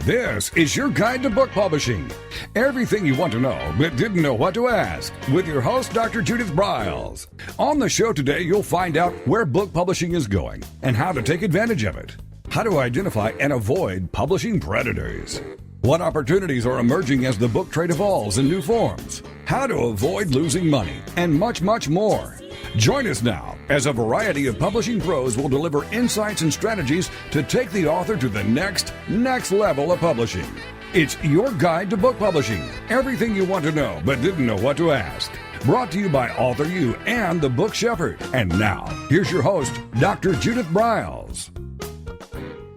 This is your guide to book publishing. Everything you want to know but didn't know what to ask with your host, Dr. Judith Briles. On the show today, you'll find out where book publishing is going and how to take advantage of it. How to identify and avoid publishing predators. What opportunities are emerging as the book trade evolves in new forms. How to avoid losing money and much, much more. Join us now as a variety of publishing pros will deliver insights and strategies to take the author to the next level of publishing. It's your guide to book publishing. Everything you want to know but didn't know what to ask. Brought to you by Author U and The Book Shepherd. And now, here's your host, Dr. Judith Briles.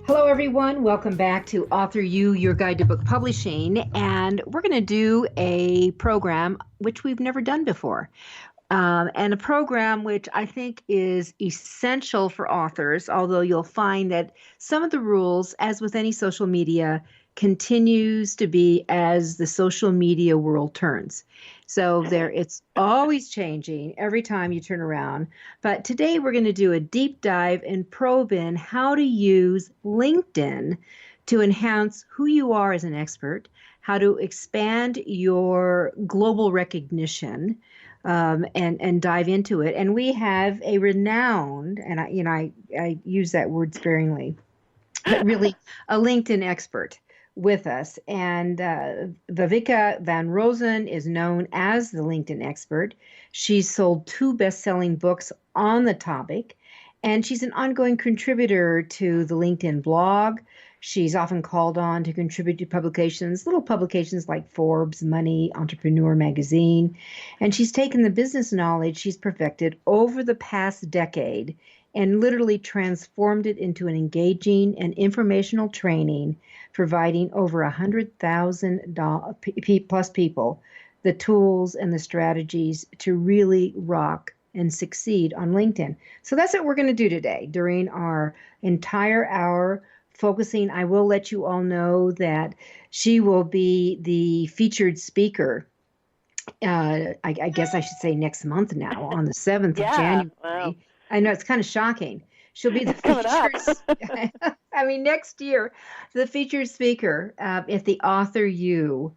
Hello, everyone. Welcome back to Author U, your guide to book publishing. And we're going to do a program which we've never done before. And a program which I think is essential for authors, although you'll find that some of the rules, as with any social media, continues to be as the social media world turns. So it's always changing every time you turn around. But today we're going to do a deep dive and probe in how to use LinkedIn to enhance who you are as an expert, how to expand your global recognition, and dive into it. And we have a renowned, and I use that word sparingly, but really a LinkedIn expert with us. And Viveka Van Rosen is known as the LinkedIn expert. She's sold 2 best-selling books on the topic, and she's an ongoing contributor to the LinkedIn blog. She's often called on to contribute to publications, little publications like Forbes, Money, Entrepreneur Magazine. And she's taken the business knowledge she's perfected over the past decade and literally transformed it into an engaging and informational training, providing over 100,000 plus people the tools and the strategies to really rock and succeed on LinkedIn. So that's what we're going to do today during our entire hour. Focusing, I will let you all know that she will be the featured speaker. I guess I should say next month now, on the 7th of January. Wow. I know it's kind of shocking. She'll be the featured. I mean, next year, the featured speaker at the Author U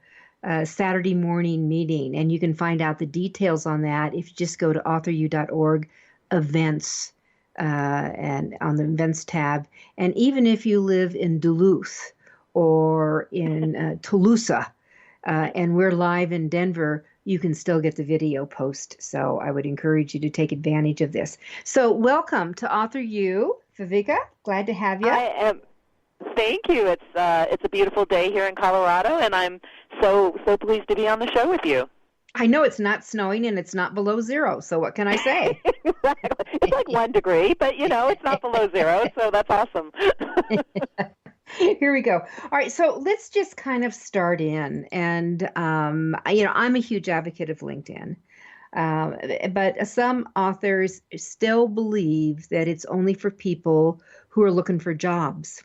Saturday morning meeting, and you can find out the details on that if you just go to authoru.org events. And on the events tab. And even if you live in Duluth or in Toulouse, and we're live in Denver, you can still get the video post. So I would encourage you to take advantage of this. So welcome to Author U, Viveka. Glad to have you. I am. Thank you. It's a beautiful day here in Colorado, and I'm so pleased to be on the show with you. I know it's not snowing and it's not below 0, so what can I say? Exactly. It's like 1 degree, but it's not below 0, so that's awesome. Here we go. All right, so let's just kind of start in. And, I'm a huge advocate of LinkedIn, but some authors still believe that it's only for people who are looking for jobs.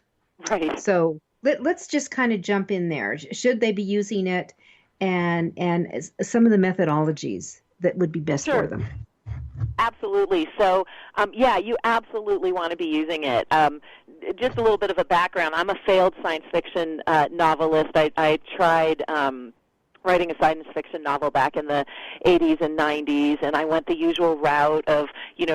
Right. So let's just kind of jump in there. Should they be using it? And some of the methodologies that would be best for them. Absolutely. So, you absolutely want to be using it. Just a little bit of a background. I'm a failed science fiction novelist. I tried writing a science fiction novel back in the 80s and 90s, and I went the usual route of,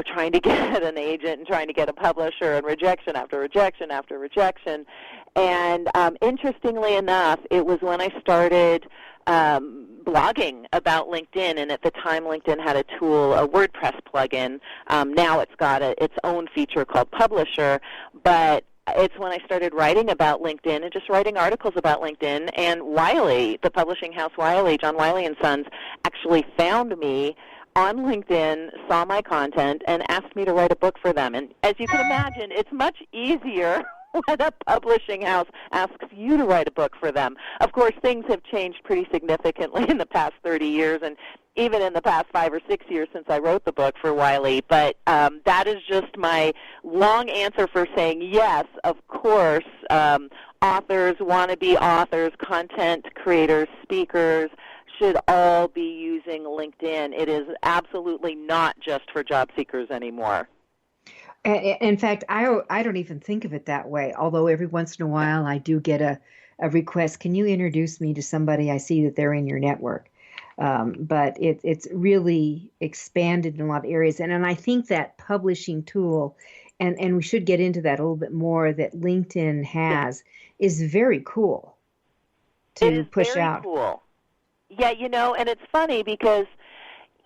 trying to get an agent and trying to get a publisher, and rejection after rejection after rejection. And interestingly enough, it was when I started blogging about LinkedIn, and at the time LinkedIn had a tool, a WordPress plugin. Now it's got its own feature called Publisher, but it's when I started writing about LinkedIn and just writing articles about LinkedIn, and Wiley, the publishing house Wiley, John Wiley & Sons, actually found me on LinkedIn, saw my content, and asked me to write a book for them. And as you can imagine, it's much easier when a publishing house asks you to write a book for them. Of course, things have changed pretty significantly in the past 30 years, and even in the past 5 or 6 years since I wrote the book for Wiley. But that is just my long answer for saying yes, of course, authors, wannabe authors, content creators, speakers should all be using LinkedIn. It is absolutely not just for job seekers anymore. In fact, I don't even think of it that way, although every once in a while I do get a request, can you introduce me to somebody? I see that they're in your network. But it's really expanded in a lot of areas. And I think that publishing tool, and we should get into that a little bit more, that LinkedIn has, is very cool It to is push very out. cool. Yeah, and it's funny because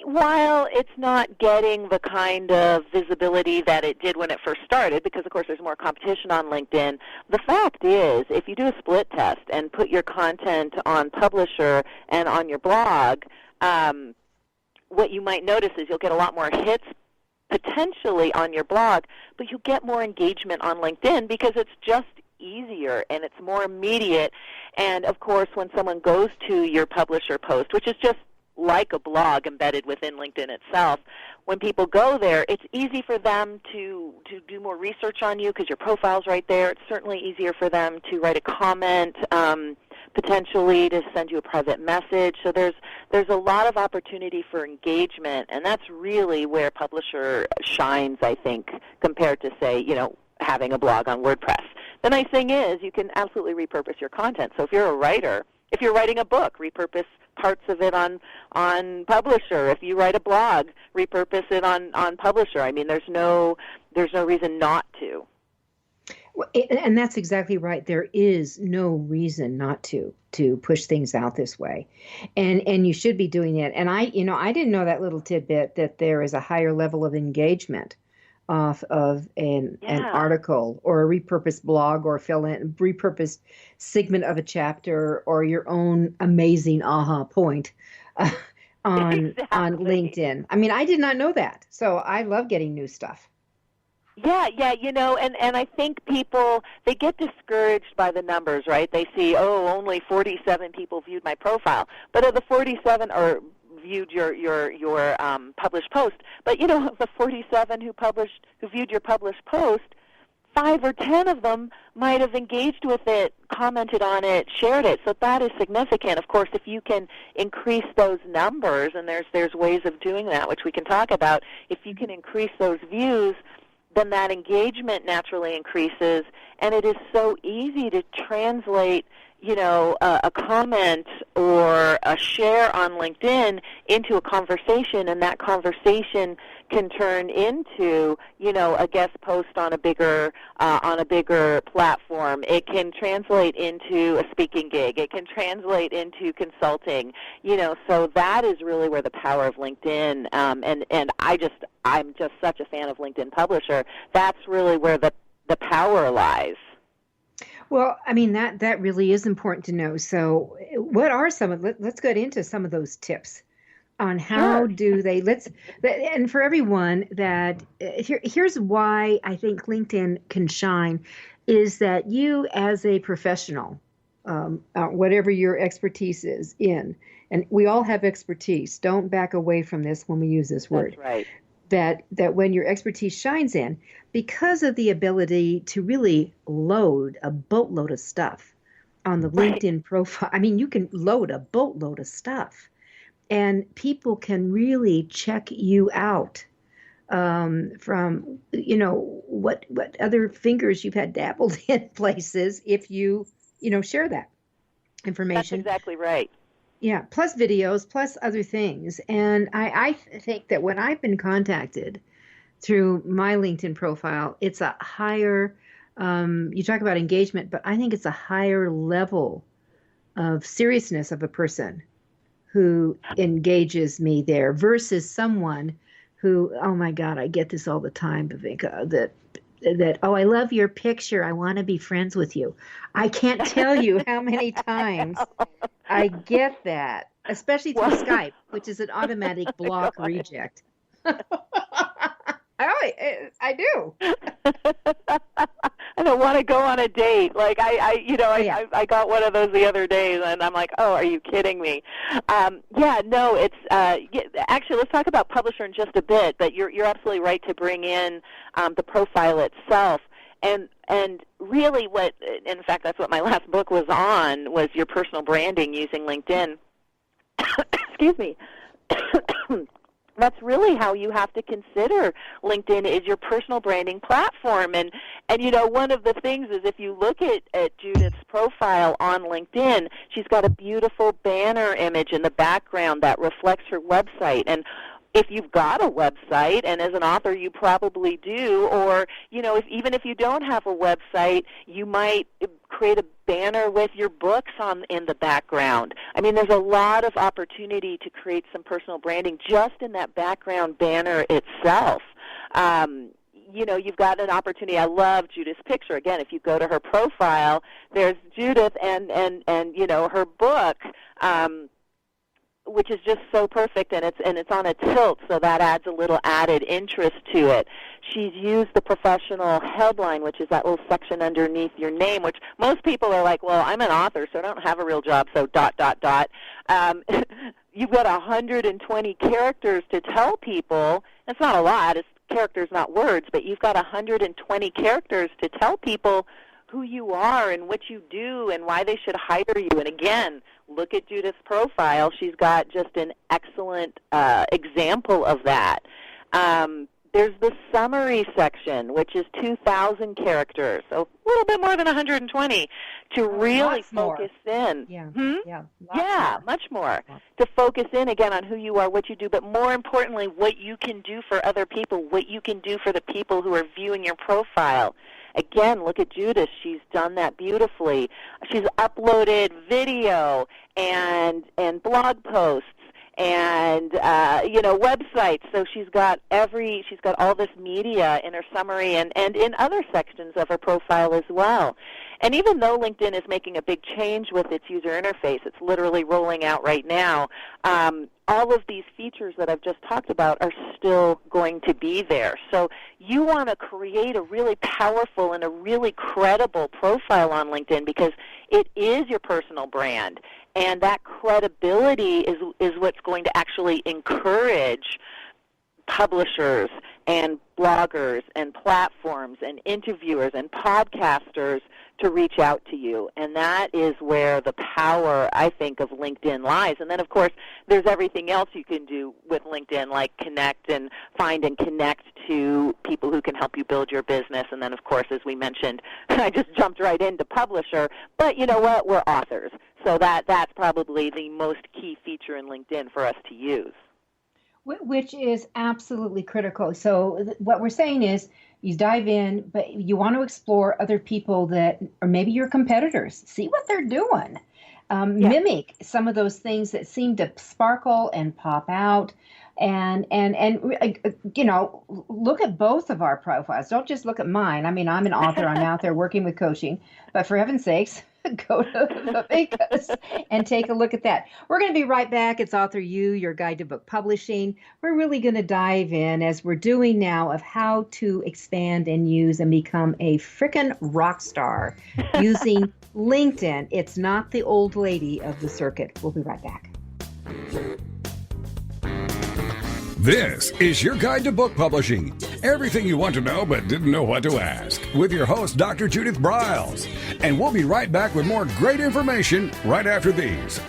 while it's not getting the kind of visibility that it did when it first started, because of course there's more competition on LinkedIn, the fact is if you do a split test and put your content on Publisher and on your blog, what you might notice is you'll get a lot more hits potentially on your blog, but you'll get more engagement on LinkedIn because it's just easier and it's more immediate. And of course when someone goes to your Publisher post, which is just like a blog embedded within LinkedIn itself, when people go there, it's easy for them to do more research on you because your profile's right there. It's certainly easier for them to write a comment, potentially to send you a private message. So there's a lot of opportunity for engagement, and that's really where Publisher shines, I think, compared to, say, having a blog on WordPress. The nice thing is you can absolutely repurpose your content. So if you're a writer, if you're writing a book, repurpose parts of it on Publisher. If you write a blog, repurpose it on Publisher. I mean, there's no reason not to. Well, and that's exactly right. There is no reason not to push things out this way, and you should be doing it. And I didn't know that little tidbit that there is a higher level of engagement off of an article or a repurposed blog or repurposed segment of a chapter or your own amazing aha point on LinkedIn. I mean, I did not know that. So I love getting new stuff. Yeah, and I think people, they get discouraged by the numbers, right? They see, only 47 people viewed my profile. But of the 47 or viewed your published post, but the 47 who viewed your published post, 5 or 10 of them might have engaged with it, commented on it, shared it. So that is significant. Of course, if you can increase those numbers, and there's ways of doing that, which we can talk about, if you can increase those views, then that engagement naturally increases, and it is so easy to translate a comment or a share on LinkedIn into a conversation, and that conversation can turn into, a guest post on a bigger platform. It can translate into a speaking gig. It can translate into consulting. So that is really where the power of LinkedIn, and I'm just such a fan of LinkedIn Publisher. That's really where the power lies. Well, I mean, that really is important to know. So what are let's get into some of those tips on how do they, and for everyone that, here's why I think LinkedIn can shine, is that you as a professional, whatever your expertise is in, and we all have expertise, don't back away from this when we use this word. That's right. That when your expertise shines in, because of the ability to really load a boatload of stuff on the LinkedIn profile. I mean, you can load a boatload of stuff, and people can really check you out from, what other fingers you've had dabbled in places if you, share that information. That's exactly right. Yeah, plus videos, plus other things. And I think that when I've been contacted through my LinkedIn profile, it's a higher, you talk about engagement, but I think it's a higher level of seriousness of a person who engages me there versus someone who, oh my God, I get this all the time, Bavinka, that, I love your picture. I want to be friends with you. I can't tell you how many times I get that, especially through Skype, which is an automatic block reject. I do. I don't want to go on a date. Like I got one of those the other day, and I'm like, oh, are you kidding me? It's actually, let's talk about Publisher in just a bit. But you're absolutely right to bring in the profile itself, and really what, in fact, that's what my last book was on, was your personal branding using LinkedIn. Excuse me. that's really how you have to consider LinkedIn is your personal branding platform. And one of the things is if you look at Judith's profile on LinkedIn, she's got a beautiful banner image in the background that reflects her website. And if you've got a website, and as an author you probably do, or even if you don't have a website, you might create a banner with your books in the background. I mean, there's a lot of opportunity to create some personal branding just in that background banner itself. You've got an opportunity. I love Judith's picture. Again, if you go to her profile, there's Judith and her book. Which is just so perfect, and it's on a tilt, so that adds a little added interest to it. She's used the professional headline, which is that little section underneath your name, which most people are like, well, I'm an author, so I don't have a real job, so ... You've got 120 characters to tell people. It's not a lot. It's characters, not words, but you've got 120 characters to tell people who you are and what you do and why they should hire you. And again, look at Judith's profile. She's got just an excellent example of that. There's the summary section, which is 2,000 characters, so a little bit more than 120, to really focus in. Much more. To focus in, again, on who you are, what you do, but more importantly, what you can do for other people, what you can do for the people who are viewing your profile. Again, look at Judith. She's done that beautifully. She's uploaded video and blog posts and websites. So she's got all this media in her summary and in other sections of her profile as well. And even though LinkedIn is making a big change with its user interface, it's literally rolling out right now, all of these features that I've just talked about are still going to be there. So you want to create a really powerful and a really credible profile on LinkedIn because it is your personal brand. And that credibility is what's going to actually encourage publishers and bloggers and platforms and interviewers and podcasters to reach out to you. And that is where the power, I think, of LinkedIn lies. And then, of course, there's everything else you can do with LinkedIn, like connect and find and connect to people who can help you build your business. And then, of course, as we mentioned, I just jumped right into publisher. But you know what? We're authors. So that's probably the most key feature in LinkedIn for us to use. Which is absolutely critical. So what we're saying is you dive in, but you want to explore other people that are maybe your competitors. See what they're doing. Mimic some of those things that seem to sparkle and pop out. And look at both of our profiles. Don't just look at mine. I mean, I'm an author. I'm out there working with coaching. But for heaven's sakes, go to Viveka's and take a look at that. We're going to be right back. It's Author You, your guide to book publishing. We're really going to dive in, as we're doing now, of how to expand and use and become a frickin' rock star using LinkedIn. It's not the old lady of the circuit. We'll be right back. This is your guide to book publishing. Everything you want to know but didn't know what to ask, with your host, Dr. Judith Briles. And we'll be right back with more great information right after these.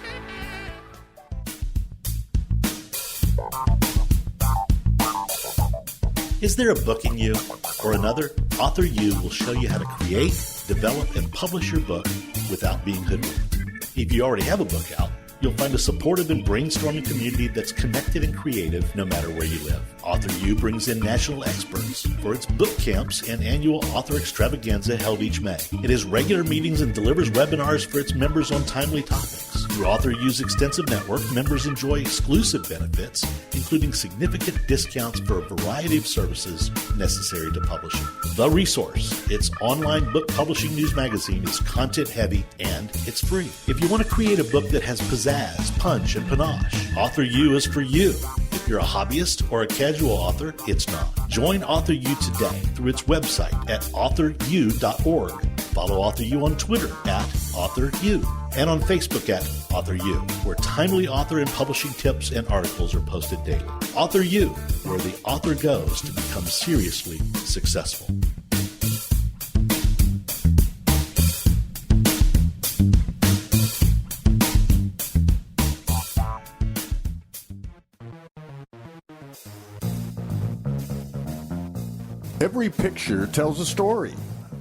Is there a book in you or another? Author You will show you how to create, develop, and publish your book without being hoodwinked. If you already have a book out, you'll find a supportive and brainstorming community that's connected and creative no matter where you live. Author U brings in national experts for its book camps and annual author extravaganza held each May. It has regular meetings and delivers webinars for its members on timely topics. Through Author U's extensive network, members enjoy exclusive benefits, including significant discounts for a variety of services necessary to publishing. The Resource, its online book publishing news magazine, is content-heavy and it's free. If you want to create a book that has pizzazz, punch, and panache, Author U is for you. If you're a hobbyist or a casual author, it's not. Join Author U today through its website at authoru.org. Follow Author U on Twitter at AuthorU and on Facebook at Author U, where timely author and publishing tips and articles are posted daily. Author U, where the author goes to become seriously successful. Every picture tells a story.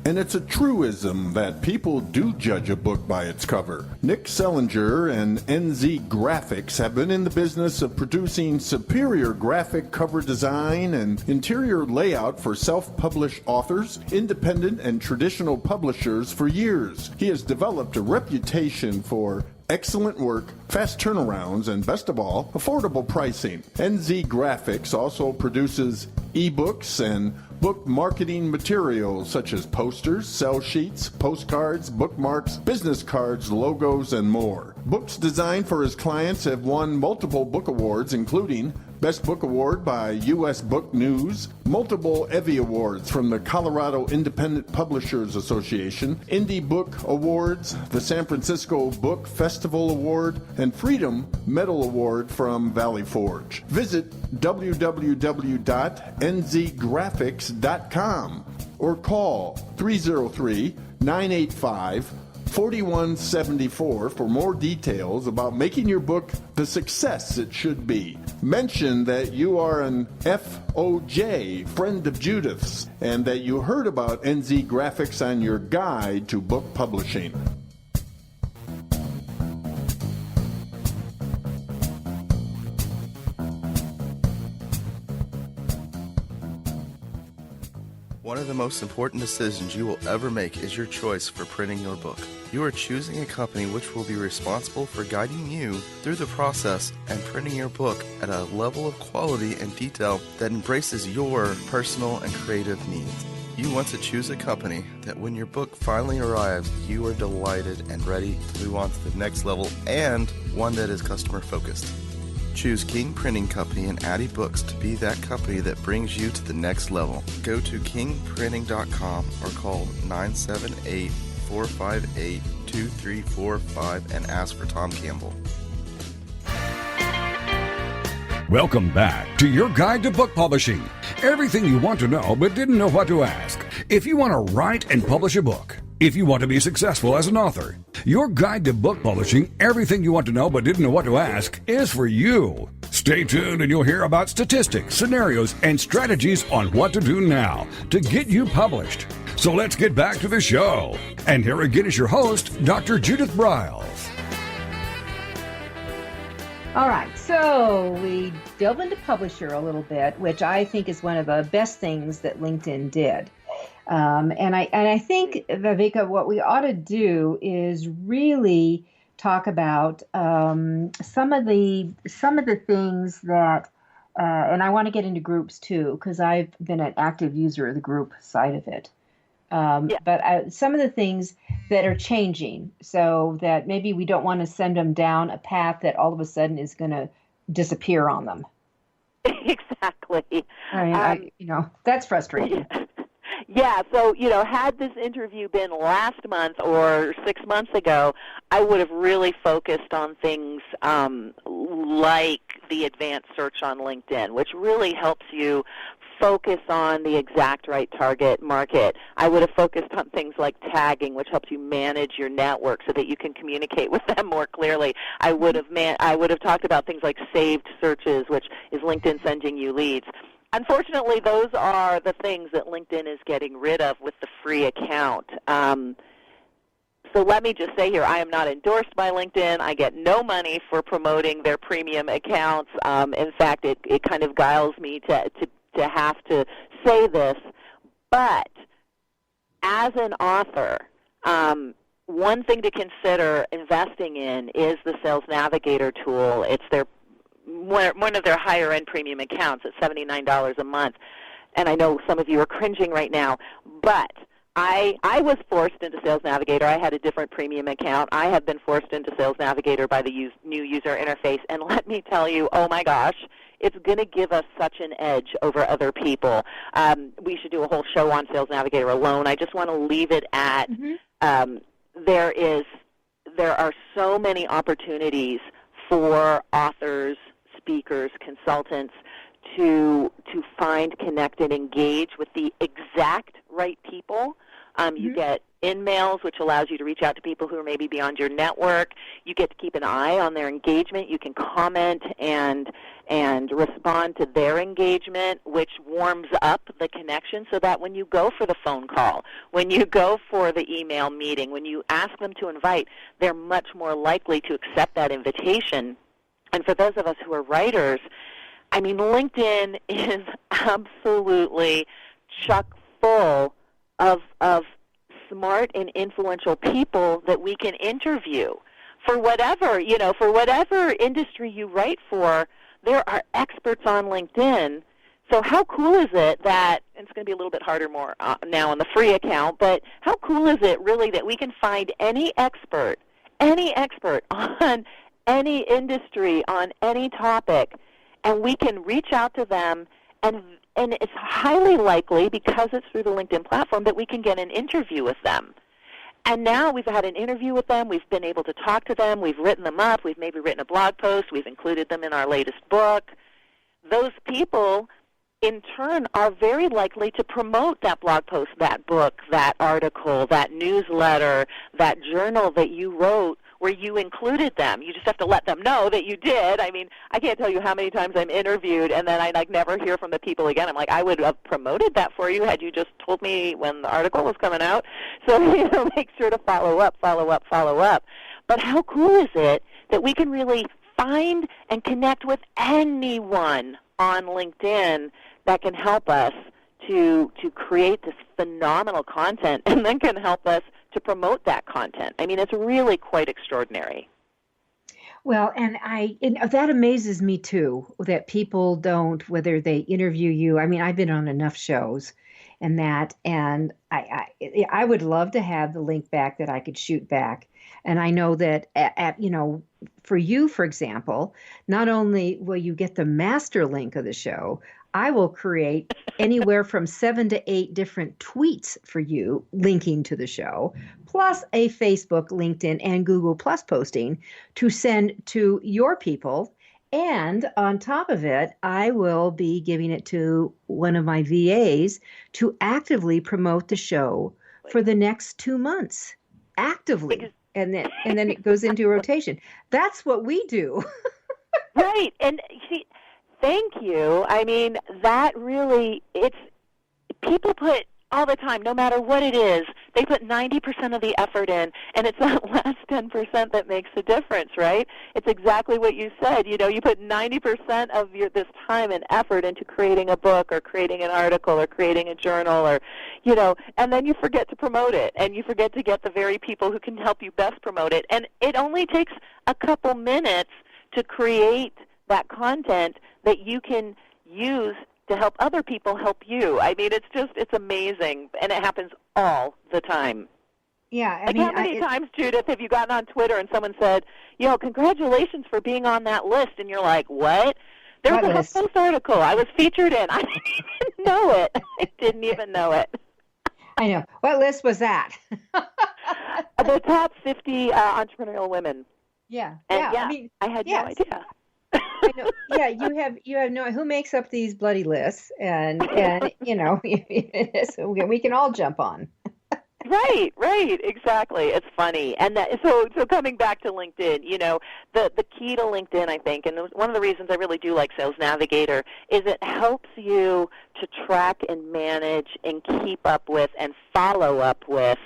And it's a truism that people do judge a book by its cover. Nick Sellinger and NZ Graphics have been in the business of producing superior graphic cover design and interior layout for self-published authors, independent and traditional publishers for years. He has developed a reputation for excellent work, fast turnarounds, and best of all, affordable pricing. NZ Graphics also produces ebooks and book marketing materials such as posters, sell sheets, postcards, bookmarks, business cards, logos, and more. Books designed for his clients have won multiple book awards, including Best Book Award by U.S. Book News, multiple Evie Awards from the Colorado Independent Publishers Association, Indie Book Awards, the San Francisco Book Festival Award, and Freedom Medal Award from Valley Forge. Visit www.nzgraphics.com or call 303-985-4174 for more details about making your book the success it should be. Mention that you are an FOJ, friend of Judith's, and that you heard about NZ Graphics on your guide to book publishing. One of the most important decisions you will ever make is your choice for printing your book. You are choosing a company which will be responsible for guiding you through the process and printing your book at a level of quality and detail that embraces your personal and creative needs. You want to choose a company that when your book finally arrives, you are delighted and ready to move on to the next level, and one that is customer focused. Choose King Printing Company and Addy Books to be that company that brings you to the next level. Go to kingprinting.com or call 978-458-2345 and ask for Tom Campbell. Welcome back to your guide to book publishing. Everything you want to know but didn't know what to ask. If you want to write and publish a book, if you want to be successful as an author, your guide to book publishing, everything you want to know but didn't know what to ask, is for you. Stay tuned and you'll hear about statistics, scenarios, and strategies on what to do now to get you published. So let's get back to the show. And here again is your host, Dr. Judith Briles. All right, so we delve into Publisher a little bit, which I think is one of the best things that LinkedIn did. And I think, Viveka, what we ought to do is really talk about some of the things that, and I want to get into groups too, because I've been an active user of the group side of it. But some of the things that are changing, so that maybe we don't want to send them down a path that all of a sudden is going to disappear on them. Exactly. That's frustrating. Yeah, so, had this interview been last month or 6 months ago, I would have really focused on things like the advanced search on LinkedIn, which really helps you focus on the exact right target market. I would have focused on things like tagging, which helps you manage your network so that you can communicate with them more clearly. I would have talked about things like saved searches, which is LinkedIn sending you leads. Unfortunately, those are the things that LinkedIn is getting rid of with the free account. So let me just say here, I am not endorsed by LinkedIn. I get no money for promoting their premium accounts. In fact, it kind of guiles me to have to say this. But as an author, one thing to consider investing in is the Sales Navigator tool. It's one of their higher-end premium accounts at $79 a month. And I know some of you are cringing right now, but I was forced into Sales Navigator. I had a different premium account. I have been forced into Sales Navigator by the new user interface. And let me tell you, oh my gosh, it's going to give us such an edge over other people. We should do a whole show on Sales Navigator alone. I just want to leave it at there are so many opportunities for authors, speakers, consultants to find, connect, and engage with the exact right people. You get in-mails, which allows you to reach out to people who are maybe beyond your network. You get to keep an eye on their engagement. You can comment and respond to their engagement, which warms up the connection so that when you go for the phone call, when you go for the email meeting, when you ask them to invite, they're much more likely to accept that invitation. And for those of us who are writers, I mean, LinkedIn is absolutely chock full of smart and influential people that we can interview for whatever industry you write for. There are experts on LinkedIn. So how cool is it that, and it's going to be a little bit harder more now on the free account, but how cool is it really that we can find any expert on any industry, on any topic, and we can reach out to them, and it's highly likely, because it's through the LinkedIn platform, that we can get an interview with them. And now we've had an interview with them. We've been able to talk to them. We've written them up. We've maybe written a blog post. We've included them in our latest book. Those people, in turn, are very likely to promote that blog post, that book, that article, that newsletter, that journal that you wrote where you included them. You just have to let them know that you did. I mean, I can't tell you how many times I'm interviewed and then I never hear from the people again. I'm like, I would have promoted that for you had you just told me when the article was coming out. So, make sure to follow up. But how cool is it that we can really find and connect with anyone on LinkedIn that can help us to create this phenomenal content and then can help us to promote that content. I mean, it's really quite extraordinary. Well, and that amazes me too, that people don't, whether they interview you. I mean, I've been on enough shows and I would love to have the link back that I could shoot back. And I know that, for you, for example, not only will you get the master link of the show, I will create anywhere from 7 to 8 different tweets for you linking to the show, plus a Facebook, LinkedIn, and Google Plus posting to send to your people. And on top of it, I will be giving it to one of my VAs to actively promote the show for the next 2 months, actively. And then it goes into rotation. That's what we do. Right. And thank you. I mean, that really, people put all the time, no matter what it is, they put 90% of the effort in, and it's that last 10% that makes the difference, right? It's exactly what you said. You put 90% of this time and effort into creating a book or creating an article or creating a journal or, and then you forget to promote it, and you forget to get the very people who can help you best promote it. And it only takes a couple minutes to create that content that you can use to help other people help you. I mean, it's amazing, and it happens all the time. Yeah, how many times, Judith, have you gotten on Twitter and someone said, congratulations for being on that list, and you're like, what? There was a HuffPost article I was featured in. I didn't even know it. I didn't even know it. I know. What list was that? The top 50 entrepreneurial women. Yeah. And I had no idea. I know. Yeah, you have no. Who makes up these bloody lists? And so we can all jump on. Right, exactly. It's funny, and so coming back to LinkedIn, the key to LinkedIn, I think, and one of the reasons I really do like Sales Navigator is it helps you to track and manage and keep up with and follow up with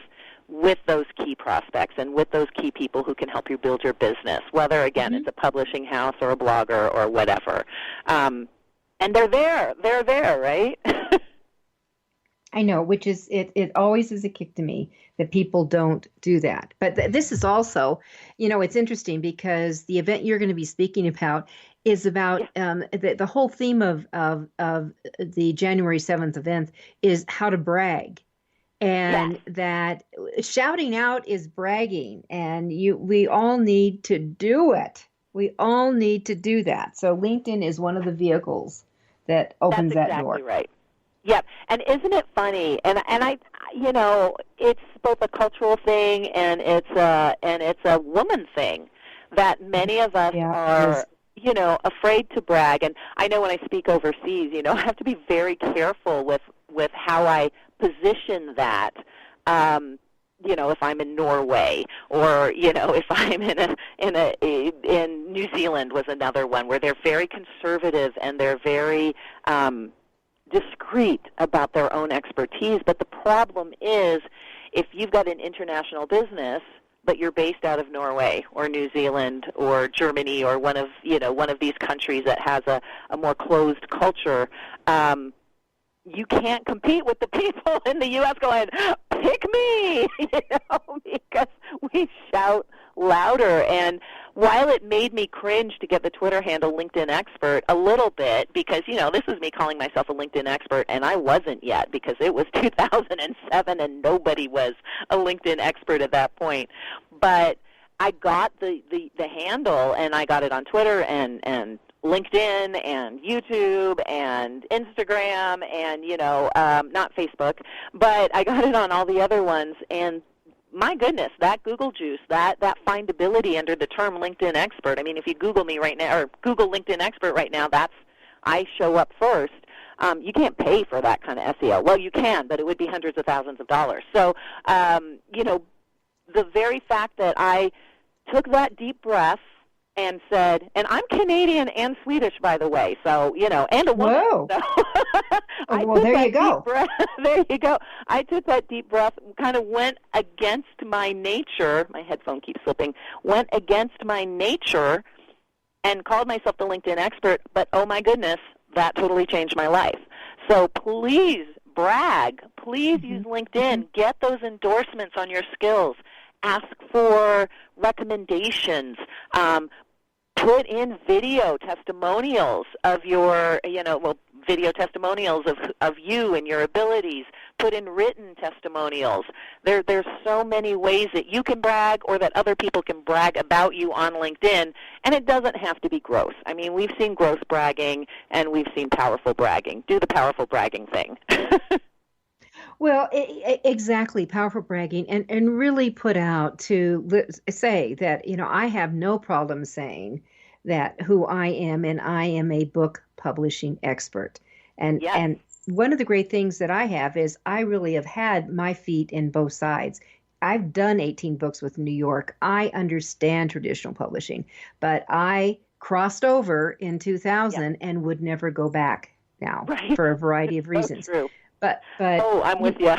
those key prospects and with those key people who can help you build your business, whether, again, it's a publishing house or a blogger or whatever. And they're there, right? I know, which is, it always is a kick to me that people don't do that. But this is also, it's interesting because the event you're going to be speaking about is about the whole theme of the January 7th event is how to brag. And that shouting out is bragging, and we all need to do it. We all need to do that. So LinkedIn is one of the vehicles that opens that door. That's exactly right. Yep. And isn't it funny? And I, it's both a cultural thing and it's a woman thing that many of us are, afraid to brag. And I know when I speak overseas, I have to be very careful with how I position that, if I'm in Norway, or if I'm in New Zealand was another one where they're very conservative and they're very discreet about their own expertise. But the problem is, if you've got an international business, but you're based out of Norway or New Zealand or Germany or one of these countries that has a more closed culture, you can't compete with the people in the U.S. going, pick me, because we shout louder. And while it made me cringe to get the Twitter handle LinkedIn Expert a little bit, because, this is me calling myself a LinkedIn expert, and I wasn't yet, because it was 2007 and nobody was a LinkedIn expert at that point. But I got the handle, and I got it on Twitter and LinkedIn and YouTube and Instagram and, not Facebook, but I got it on all the other ones. And my goodness, that Google juice, that findability under the term LinkedIn Expert. I mean, if you Google me right now, or Google LinkedIn Expert right now, I show up first. You can't pay for that kind of SEO. Well, you can, but it would be hundreds of thousands of dollars. So, the very fact that I took that deep breath and said, and I'm Canadian and Swedish, by the way, so, and a woman. Whoa. So Well, there you go. There you go. I took that deep breath, kind of went against my nature. My headphone keeps slipping. Went against my nature and called myself the LinkedIn Expert, but oh my goodness, that totally changed my life. So please brag. Please use LinkedIn. Get those endorsements on your skills. Ask for recommendations. Put in video testimonials of your, video testimonials of you and your abilities. Put in written testimonials. There's so many ways that you can brag or that other people can brag about you on LinkedIn, and it doesn't have to be gross. I mean, we've seen gross bragging and we've seen powerful bragging. Do the powerful bragging thing. Well, exactly, powerful bragging, and really put out to say that, I have no problem saying that who I am, and I am a book publishing expert. And Yes. and one of the great things that I have is I really have had my feet in both sides. I've done 18 books with New York. I understand traditional publishing, but I crossed over in 2000 and would never go back now Right. for a variety of So reasons. true. But Oh, I'm with you.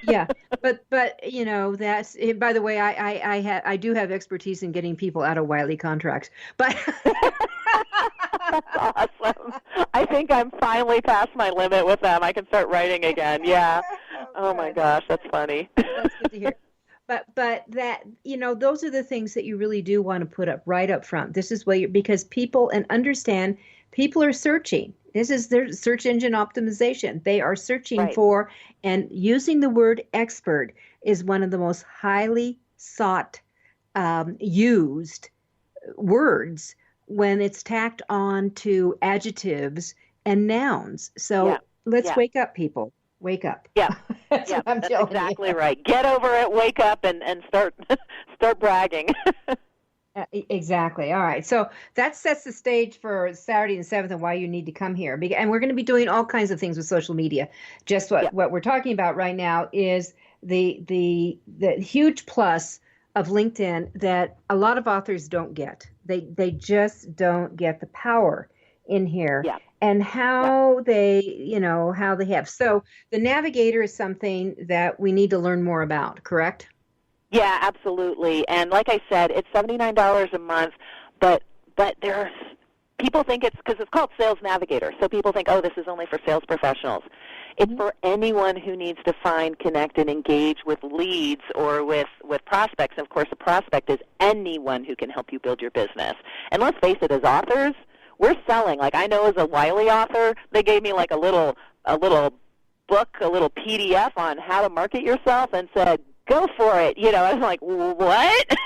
yeah, but that's it. By the way, I do have expertise in getting people out of Wiley contracts, but That's awesome. I think I'm finally past my limit with them. I can start writing again. Yeah. Oh my gosh, that's funny. That's good to hear. But that, those are the things that you really do want to put up right up front. This is what because people, and understand, people are searching. This is their search engine optimization. They are searching Right. for, and using the word expert is one of the most highly sought used words when it's tacked on to adjectives and nouns. So Yeah. let's Yeah. wake up, people. Wake up. Yeah. That's Yeah, what I'm that's telling exactly you. right. Get over it, wake up, and start start bragging. Exactly. All right. So that sets the stage for Saturday the 7th and why you need to come here. And we're going to be doing all kinds of things with social media. Just what we're talking about right now is the huge plus of LinkedIn that a lot of authors don't get. They just don't get the power in here. Yeah. And how they have. So the Navigator is something that we need to learn more about, correct? Yeah, absolutely. And like I said, it's $79 a month, but there's people think it's because it's called Sales Navigator. So people think, oh, this is only for sales professionals. It's for anyone who needs to find, connect, and engage with leads or with prospects. Of course, a prospect is anyone who can help you build your business. And let's face it, as authors, we're selling. Like I know as a Wiley author, they gave me like a little book, a little PDF on how to market yourself and said, go for it. I was like, what?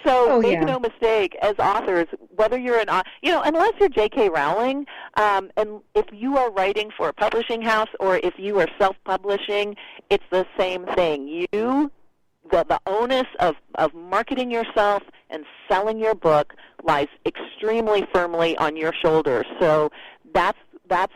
So make no mistake, as authors, whether you're unless you're J.K. Rowling, and if you are writing for a publishing house or if you are self-publishing, it's the same thing. The onus of marketing yourself and selling your book lies extremely firmly on your shoulders. So that's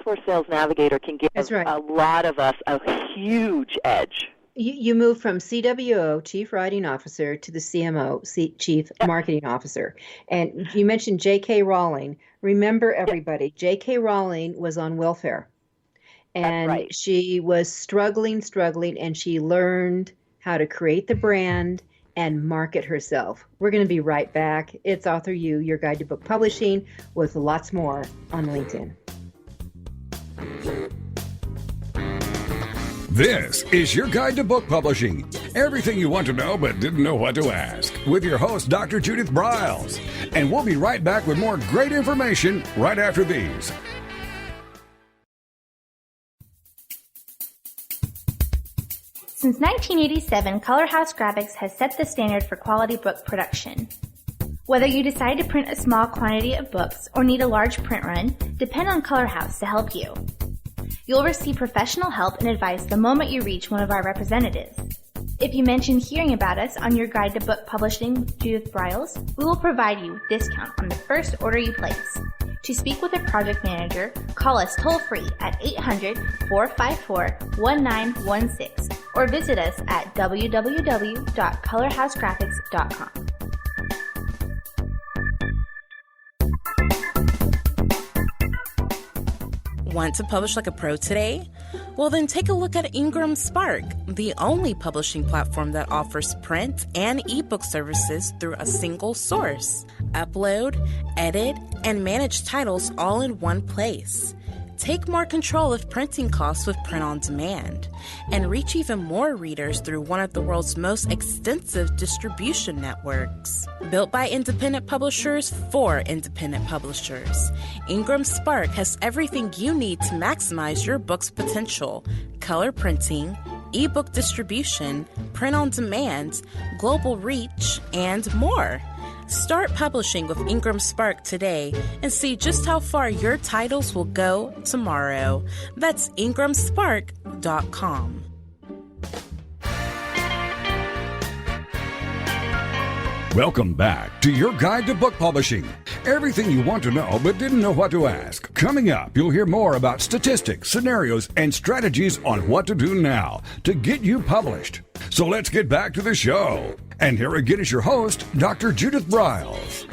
where Sales Navigator can give a lot of us a huge edge. You moved from CWO, Chief Writing Officer, to the CMO, Chief Marketing Officer. And you mentioned J.K. Rowling. Remember, everybody, J.K. Rowling was on welfare. And right. she was struggling, and she learned how to create the brand and market herself. We're going to be right back. It's Author You, your guide to book publishing, with lots more on LinkedIn. This is your guide to book publishing. Everything you want to know but didn't know what to ask, with your host, Dr. Judith Briles. And we'll be right back with more great information right after these. Since 1987, Color House Graphics has set the standard for quality book production. Whether you decide to print a small quantity of books or need a large print run, depend on Color House to help you. You'll receive professional help and advice the moment you reach one of our representatives. If you mention hearing about us on your guide to book publishing with Judith Briles, we will provide you a discount on the first order you place. To speak with a project manager, call us toll-free at 800-454-1916 or visit us at www.colorhousegraphics.com. Want to publish like a pro today? Well, then take a look at Ingram Spark, the only publishing platform that offers print and ebook services through a single source. Upload, edit, and manage titles all in one place. Take more control of printing costs with Print on Demand, and reach even more readers through one of the world's most extensive distribution networks. Built by independent publishers for independent publishers, Ingram Spark has everything you need to maximize your book's potential: color printing, ebook distribution, print on demand, global reach, and more. Start publishing with Ingram Spark today and see just how far your titles will go tomorrow. That's ingramspark.com. Welcome back to your guide to book publishing. Everything you want to know but didn't know what to ask. Coming up, you'll hear more about statistics, scenarios, and strategies on what to do now to get you published. So let's get back to the show. And here again is your host, Dr. Judith Briles.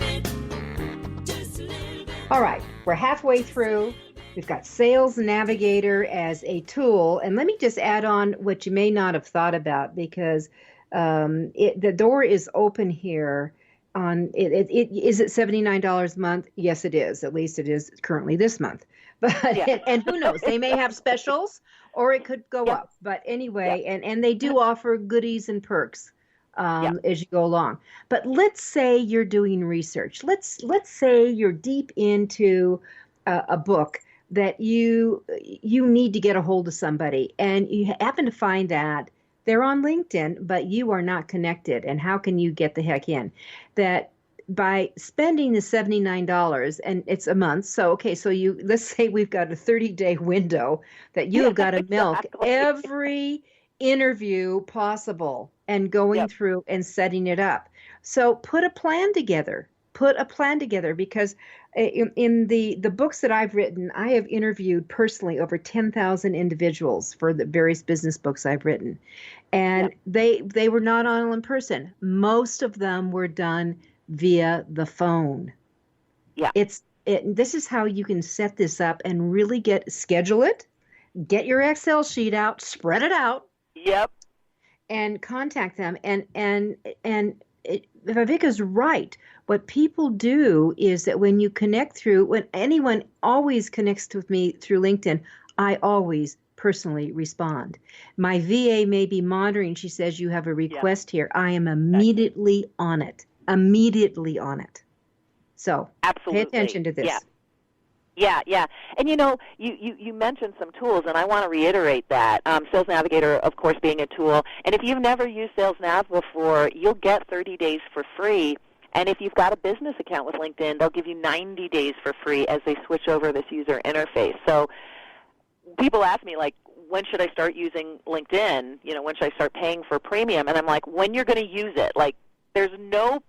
All right, we're halfway through. We've got Sales Navigator as a tool. And let me just add on what you may not have thought about, because the door is open here. Is it $79 a month? Yes, it is. At least it is currently this month. But Yeah. and who knows? They may have specials, or it could go up. But anyway, and they do offer goodies and perks as you go along. But let's say you're doing research. Let's say you're deep into a book that you need to get a hold of somebody, and you happen to find that they're on LinkedIn, but you are not connected. And how can you get the heck in? That by spending the $79, and it's a month. So, so let's say we've got a 30-day window that you have got to milk every interview possible and going through and setting it up. So put a plan together. Because in the books that I've written, I have interviewed personally over 10,000 individuals for the various business books I've written. And they were not all in person. Most of them were done via the phone. Yeah. This is how you can set this up and really schedule it, get your Excel sheet out, spread it out. Yep. And contact them. And Viveka's right. What people do is that when you connect when anyone always connects with me through LinkedIn, I always personally respond. My VA may be monitoring. She says, you have a request here. I am immediately on it. So absolutely. Pay attention to this. Yeah. And you mentioned some tools, and I want to reiterate that. Sales Navigator, of course, being a tool. And if you've never used Sales Nav before, you'll get 30 days for free. And if you've got a business account with LinkedIn, they'll give you 90 days for free as they switch over this user interface. So people ask me, like, when should I start using LinkedIn? When should I start paying for premium? And I'm like, when you're going to use it. Like, there's no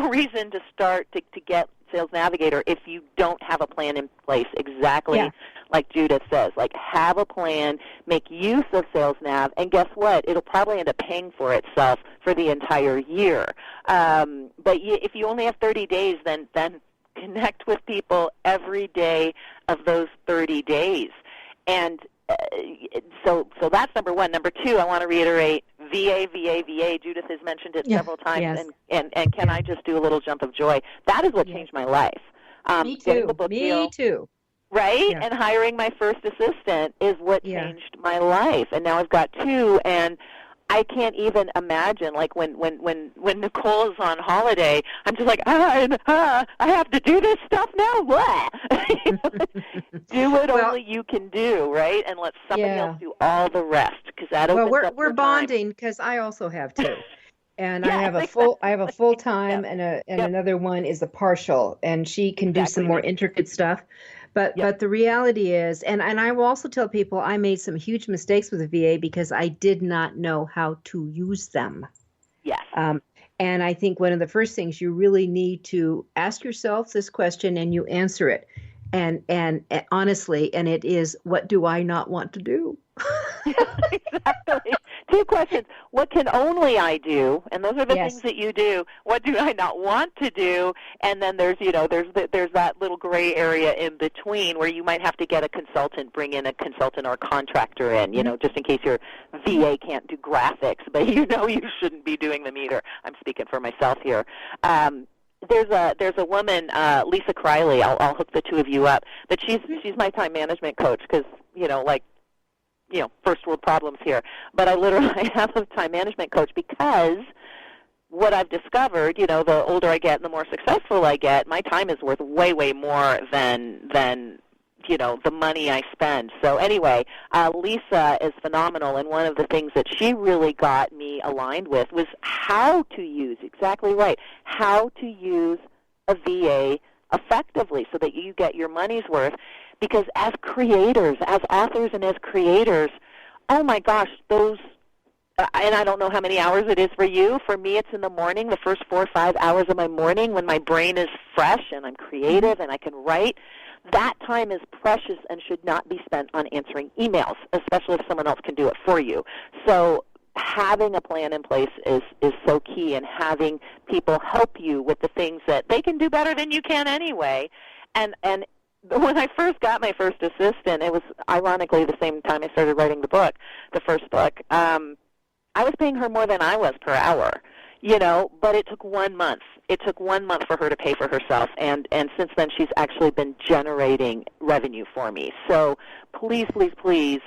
reason to start to get Sales Navigator if you don't have a plan in place, exactly like Judith says. Like, have a plan, make use of Sales Nav, and guess what? It'll probably end up paying for itself for the entire year. But if you only have 30 days, then connect with people every day of those 30 days. And so that's number one. Number two, I want to reiterate, VA. Judith has mentioned it several times. Yes. And can I just do a little jump of joy? That is what changed my life. Me too. Getting the book deal, too. Right? Yeah. And hiring my first assistant is what changed my life. And now I've got two, and I can't even imagine, like, when Nicole is on holiday, I'm just like, I have to do this stuff now? What? Do what only you can do, right? And let somebody else do all the rest, because that opens up we're your bonding, because I also have two. And Yeah, I have a full time and another one is a partial, and she can do some more intricate stuff. But the reality is, and I will also tell people, I made some huge mistakes with the VA because I did not know how to use them. Yes. And I think one of the first things you really need to ask yourself this question, and you answer it, and honestly, and it is, what do I not want to do? Exactly. Two questions. What can only I do? And those are the things that you do. What do I not want to do? And then there's that little gray area in between where you might have to get a consultant, bring in a consultant or a contractor in, just in case your VA can't do graphics, but you shouldn't be doing them either. I'm speaking for myself here. There's a woman, Lisa Criley. I'll hook the two of you up. But she's my time management coach because first world problems here. But I have a time management coach because what I've discovered, the older I get and the more successful I get, my time is worth way, way more than the money I spend. So anyway, Lisa is phenomenal, and one of the things that she really got me aligned with was how to use a VA effectively so that you get your money's worth. Because as creators, as authors and as creators, oh my gosh, those, and I don't know how many hours it is for you. For me, it's in the morning, the first 4 or 5 hours of my morning when my brain is fresh and I'm creative and I can write. That time is precious and should not be spent on answering emails, especially if someone else can do it for you. So having a plan in place is so key, and having people help you with the things that they can do better than you can anyway. And when I first got my first assistant, it was ironically the same time I started writing the first book. I was paying her more than I was per hour, but it took 1 month. It took 1 month for her to pay for herself, and since then she's actually been generating revenue for me. So please, please, please,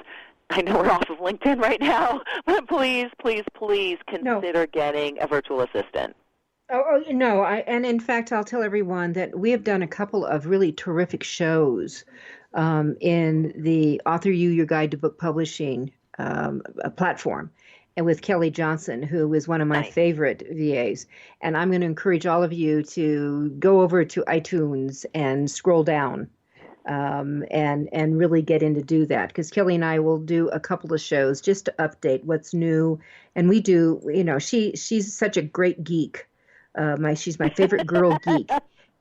I know we're off of LinkedIn right now, but please, please, please consider getting a virtual assistant. No, and in fact, I'll tell everyone that we have done a couple of really terrific shows in the Author You, Your Guide to Book Publishing platform, and with Kelly Johnson, who is one of my favorite VAs. And I'm going to encourage all of you to go over to iTunes and scroll down and really get in to do that, because Kelly and I will do a couple of shows just to update what's new. And we do, she's such a great geek. She's my favorite girl geek,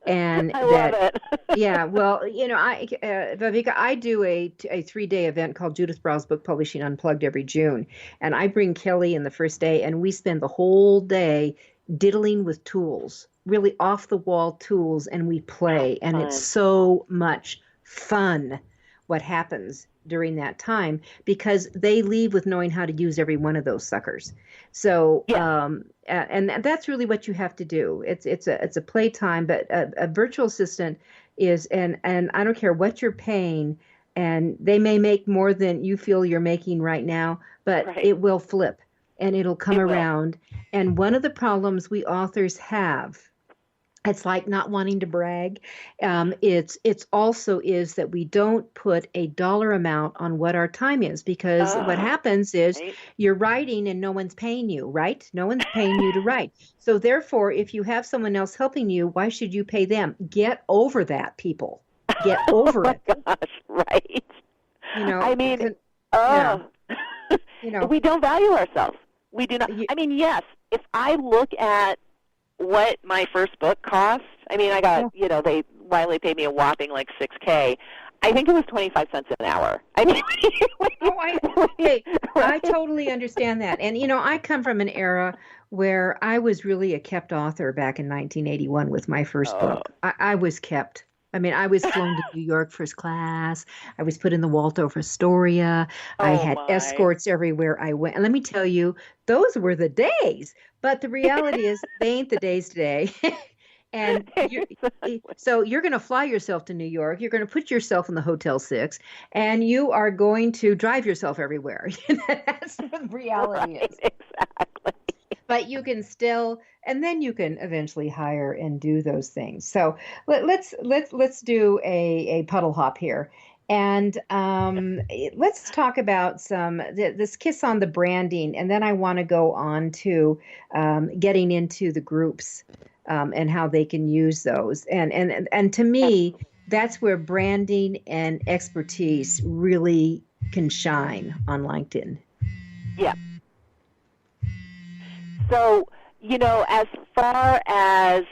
and I love it. Yeah. Well, Viveka, I do a 3-day event called Judith Briles Book Publishing Unplugged every June, and I bring Kelly in the first day, and we spend the whole day diddling with tools, really off the wall tools, and we play, and it's so much fun what happens during that time, because they leave with knowing how to use every one of those suckers. So, and that's really what you have to do. It's a playtime, but a virtual assistant is, and I don't care what you're paying, and they may make more than you feel you're making right now, but it will flip and it'll come around. And one of the problems we authors have, it's like not wanting to brag. It's also is that we don't put a dollar amount on what our time is, because what happens is you're writing and no one's paying you, right? No one's paying you to write. So therefore, if you have someone else helping you, why should you pay them? Get over that, people. Get over it. Oh my gosh, right. I mean, we don't value ourselves. We do not. I mean, yes, if I look at what my first book cost, I mean, I got, Wiley paid me a whopping like $6K. I think it was 25 cents an hour. I mean, I totally understand that. And, I come from an era where I was really a kept author back in 1981 with my first book. I was kept. I mean, I was flown to New York first class. I was put in the Waldorf Astoria. I had escorts everywhere I went. And let me tell you, those were the days. But the reality is, they ain't the days today. And so you're going to fly yourself to New York. You're going to put yourself in the Hotel 6, and you are going to drive yourself everywhere. That's what the reality is. Exactly. But you can still, and then you can eventually hire and do those things. So let's do a puddle hop here. And let's talk about this kiss on the branding, and then I want to go on to getting into the groups. And how they can use those. And to me, that's where branding and expertise really can shine on LinkedIn. Yeah. So, as far as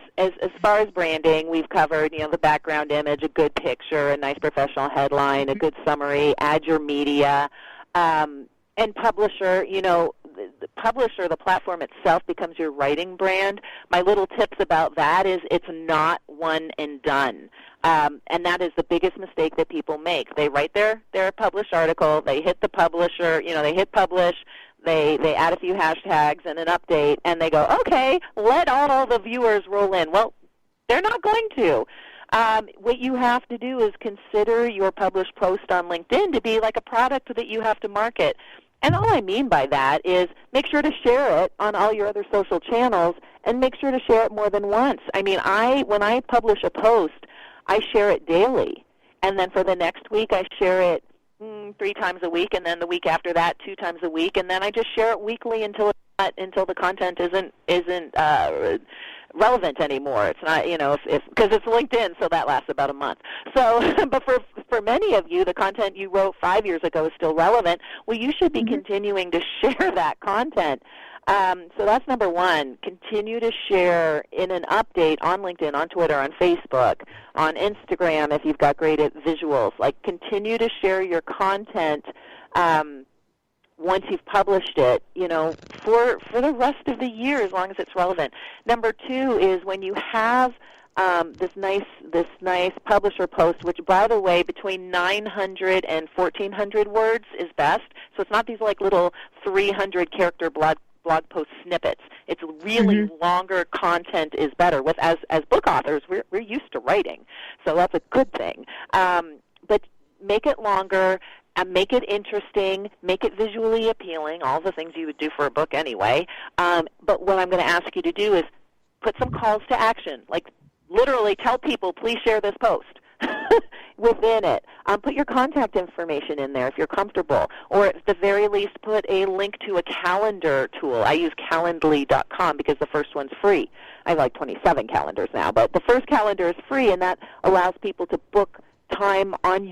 branding, we've covered, the background image, a good picture, a nice professional headline, a good summary, add your media, and publisher, the publisher, the platform itself becomes your writing brand. My little tips about that is it's not one and done. And that is the biggest mistake that people make. They write their published article, they hit the publisher, they hit publish, they add a few hashtags and an update, and they go, okay, let all the viewers roll in. Well, they're not going to. What you have to do is consider your published post on LinkedIn to be like a product that you have to market. And all I mean by that is make sure to share it on all your other social channels and make sure to share it more than once. I mean, when I publish a post, I share it daily. And then for the next week, I share it 3 times a week, and then the week after that 2 times a week, and then I just share it weekly until the content isn't relevant anymore. It's not, because it's LinkedIn, so that lasts about a month. So, but for many of you, the content you wrote 5 years ago is still relevant. Well, you should be continuing to share that content. So that's number one. Continue to share in an update on LinkedIn, on Twitter, on Facebook, on Instagram if you've got great visuals. Like, continue to share your content once you've published it, for the rest of the year as long as it's relevant. Number two is when you have this nice publisher post, which, by the way, between 900 and 1,400 words is best. So it's not these like little 300-character blog post snippets. It's really longer content is better. As book authors, we're used to writing, so that's a good thing. But make it longer. Make it interesting, make it visually appealing, all the things you would do for a book anyway. But what I'm going to ask you to do is put some calls to action, like literally tell people, please share this post within it. Put your contact information in there if you're comfortable, or at the very least put a link to a calendar tool. I use Calendly.com because the first one's free. I have like 27 calendars now, but the first calendar is free, and that allows people to book time on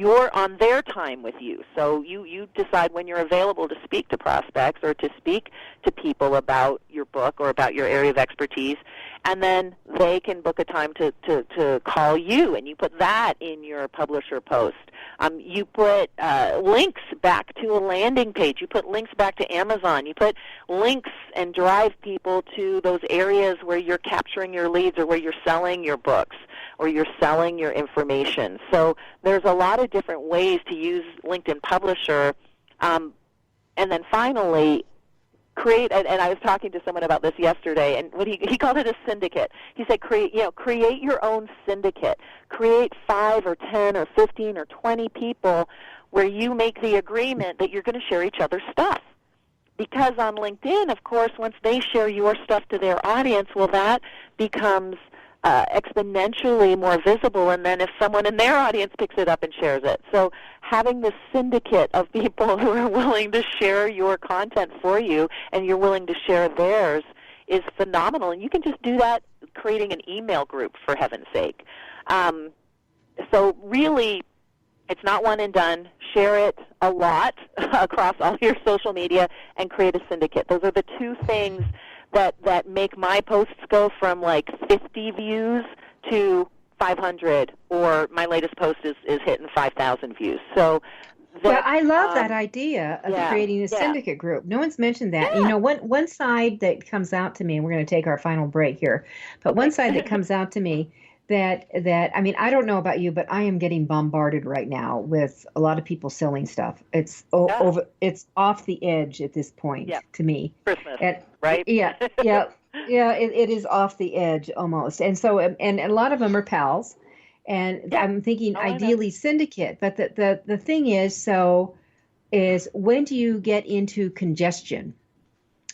their time with you. So you decide when you're available to speak to prospects or to speak to people about your book or about your area of expertise, and then they can book a time to call you, and you put that in your publisher post. You put links back to a landing page. You put links back to Amazon. You put links and drive people to those areas where you're capturing your leads or where you're selling your books or you're selling your information. So there's a lot of different ways to use LinkedIn Publisher. And then finally, create, and I was talking to someone about this yesterday, and what he called it a syndicate. He said, create your own syndicate. Create 5 or 10 or 15 or 20 people where you make the agreement that you're going to share each other's stuff. Because on LinkedIn, of course, once they share your stuff to their audience, well, that becomes exponentially more visible, and then if someone in their audience picks it up and shares it. So having this syndicate of people who are willing to share your content for you and you're willing to share theirs is phenomenal. And you can just do that creating an email group, for heaven's sake. So really, it's not one and done. Share it a lot across all your social media and create a syndicate. Those are the two things that make my posts go from like 50 views to 500, or my latest post is hitting 5,000 views. So well, I love that idea of creating a syndicate group. No one's mentioned that. Yeah. You know, one side that comes out to me, and we're going to take our final break here, but one side that comes out to me that I mean, I don't know about you, but I am getting bombarded right now with a lot of people selling stuff. It's it's off the edge at this point to me. Christmas, right? Yeah, it is off the edge almost. And so, and a lot of them are pals. And I'm thinking ideally syndicate, but the thing is when do you get into congestion?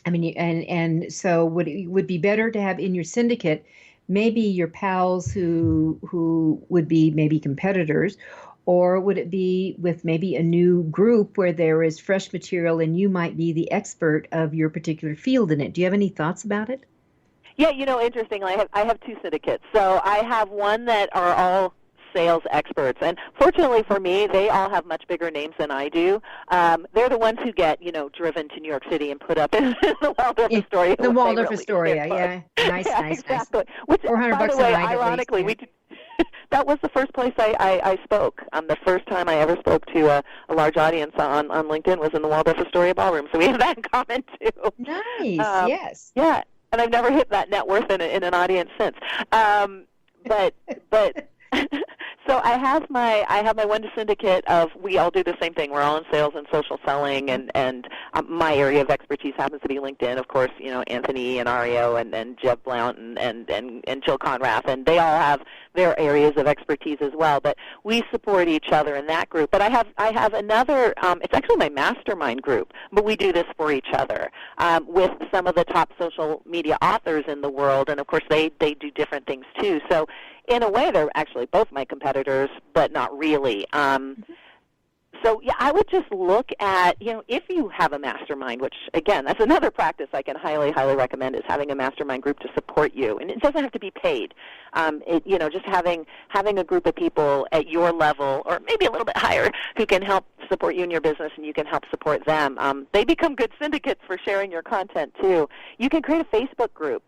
I mean, and so would it be better to have in your syndicate maybe your pals who would be maybe competitors, or would it be with maybe a new group where there is fresh material and you might be the expert of your particular field in it? Do you have any thoughts about it? Yeah, you know, interestingly, I have two syndicates. So I have one that are all sales experts, and fortunately for me, they all have much bigger names than I do. They're the ones who get, driven to New York City and put up in the Waldorf Astoria. The Waldorf Astoria, Nice. Exactly. Which, by the way, ironically, that was the first place I spoke. The first time I ever spoke to a large audience on LinkedIn was in the Waldorf Astoria Ballroom, so we have that in common, too. Nice, yes. Yeah. And I've never hit that net worth in an audience since. But so I have my one syndicate of, we all do the same thing. We're all in sales and social selling, and my area of expertise happens to be LinkedIn. Of course, Anthony and Ario and Jeb Blount and Jill Conrath, and they all have their areas of expertise as well. But we support each other in that group. But I have another. It's actually my mastermind group, but we do this for each other with some of the top social media authors in the world, and of course they do different things too. So in a way, they're actually both my competitors, but not really. So, yeah, I would just look at, if you have a mastermind, which, again, that's another practice I can highly, highly recommend, is having a mastermind group to support you. And it doesn't have to be paid. Just having a group of people at your level, or maybe a little bit higher, who can help support you in your business and you can help support them. They become good syndicates for sharing your content, too. You can create a Facebook group.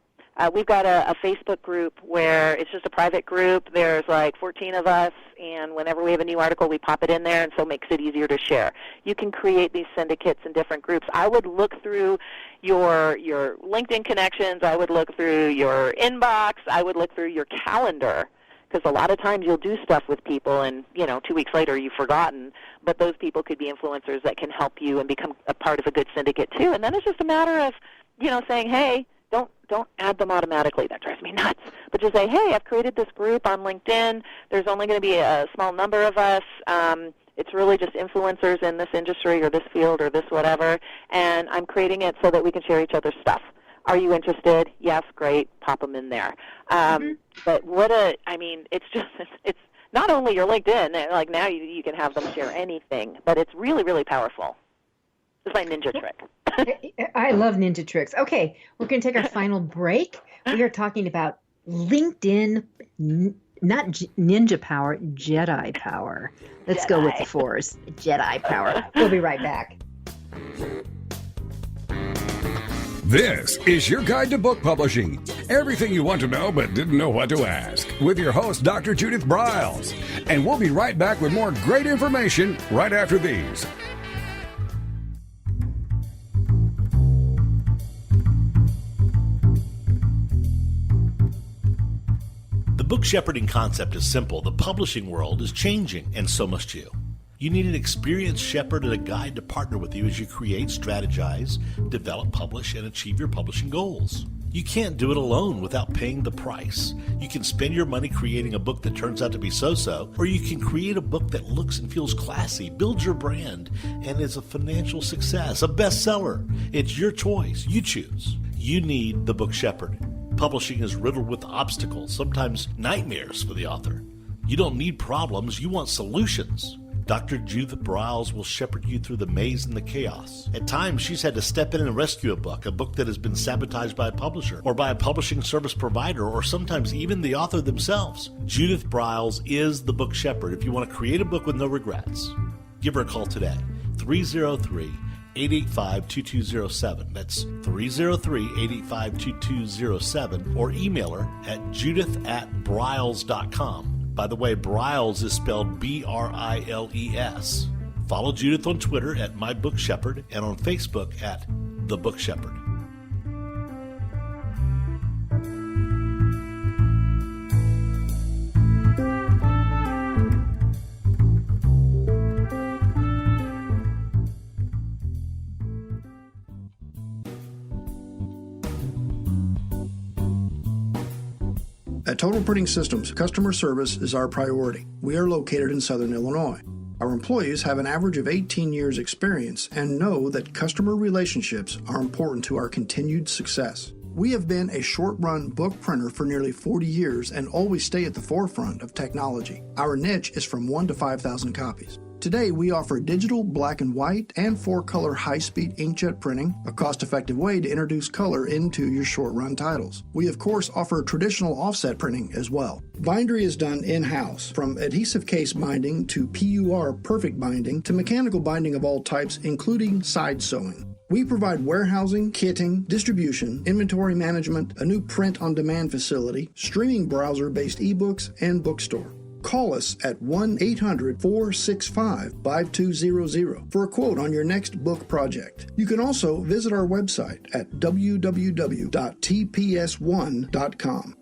We've got a Facebook group where it's just a private group. There's like 14 of us, and whenever we have a new article, we pop it in there, and so it makes it easier to share. You can create these syndicates in different groups. I would look through your LinkedIn connections. I would look through your inbox. I would look through your calendar, because a lot of times you'll do stuff with people, and 2 weeks later you've forgotten. But those people could be influencers that can help you and become a part of a good syndicate too. And then it's just a matter of saying, hey, don't add them automatically. That drives me nuts. But just say, hey, I've created this group on LinkedIn. There's only going to be a small number of us. It's really just influencers in this industry or this field or this whatever, and I'm creating it so that we can share each other's stuff. Are you interested? Yes, great. Pop them in there. But it's not only your LinkedIn. Like now you can have them share anything, but it's really, really powerful. It's my ninja trick. I love ninja tricks. Okay, we're going to take our final break. We are talking about LinkedIn, not ninja power, Jedi power. Let's go with the Force. Jedi power. We'll be right back. This is your guide to book publishing. Everything you want to know but didn't know what to ask. With your host, Dr. Judith Briles. And we'll be right back with more great information right after these. The book shepherding concept is simple. The publishing world is changing, and so must you. You need an experienced shepherd and a guide to partner with you as you create, strategize, develop, publish, and achieve your publishing goals. You can't do it alone without paying the price. You can spend your money creating a book that turns out to be so-so, or you can create a book that looks and feels classy, builds your brand, and is a financial success, a bestseller. It's your choice. You choose. You need the book shepherd. Publishing is riddled with obstacles, sometimes nightmares for the author. You don't need problems, you want solutions. Dr. Judith Briles will shepherd you through the maze and the chaos. At times, she's had to step in and rescue a book that has been sabotaged by a publisher, or by a publishing service provider, or sometimes even the author themselves. Judith Briles is the book shepherd if you want to create a book with no regrets. Give her a call today, 303 303-885-2207. That's 303-885-2207, or email her at judith@briles.com. By the way, Briles is spelled B-R-I-L-E-S. Follow Judith on Twitter at MyBookShepherd and on Facebook at The Book Shepherd. At Total Printing Systems, customer service is our priority. We are located in Southern Illinois. Our employees have an average of 18 years experience and know that customer relationships are important to our continued success. We have been a short-run book printer for nearly 40 years and always stay at the forefront of technology. Our niche is from 1 to 5,000 copies. Today, we offer digital, black and white, and 4-color high-speed inkjet printing, a cost-effective way to introduce color into your short-run titles. We, of course, offer traditional offset printing as well. Bindery is done in-house, from adhesive case binding to PUR perfect binding to mechanical binding of all types, including side sewing. We provide warehousing, kitting, distribution, inventory management, a new print-on-demand facility, streaming browser-based ebooks, and bookstore. Call us at 1-800-465-5200 for a quote on your next book project. You can also visit our website at www.tps1.com.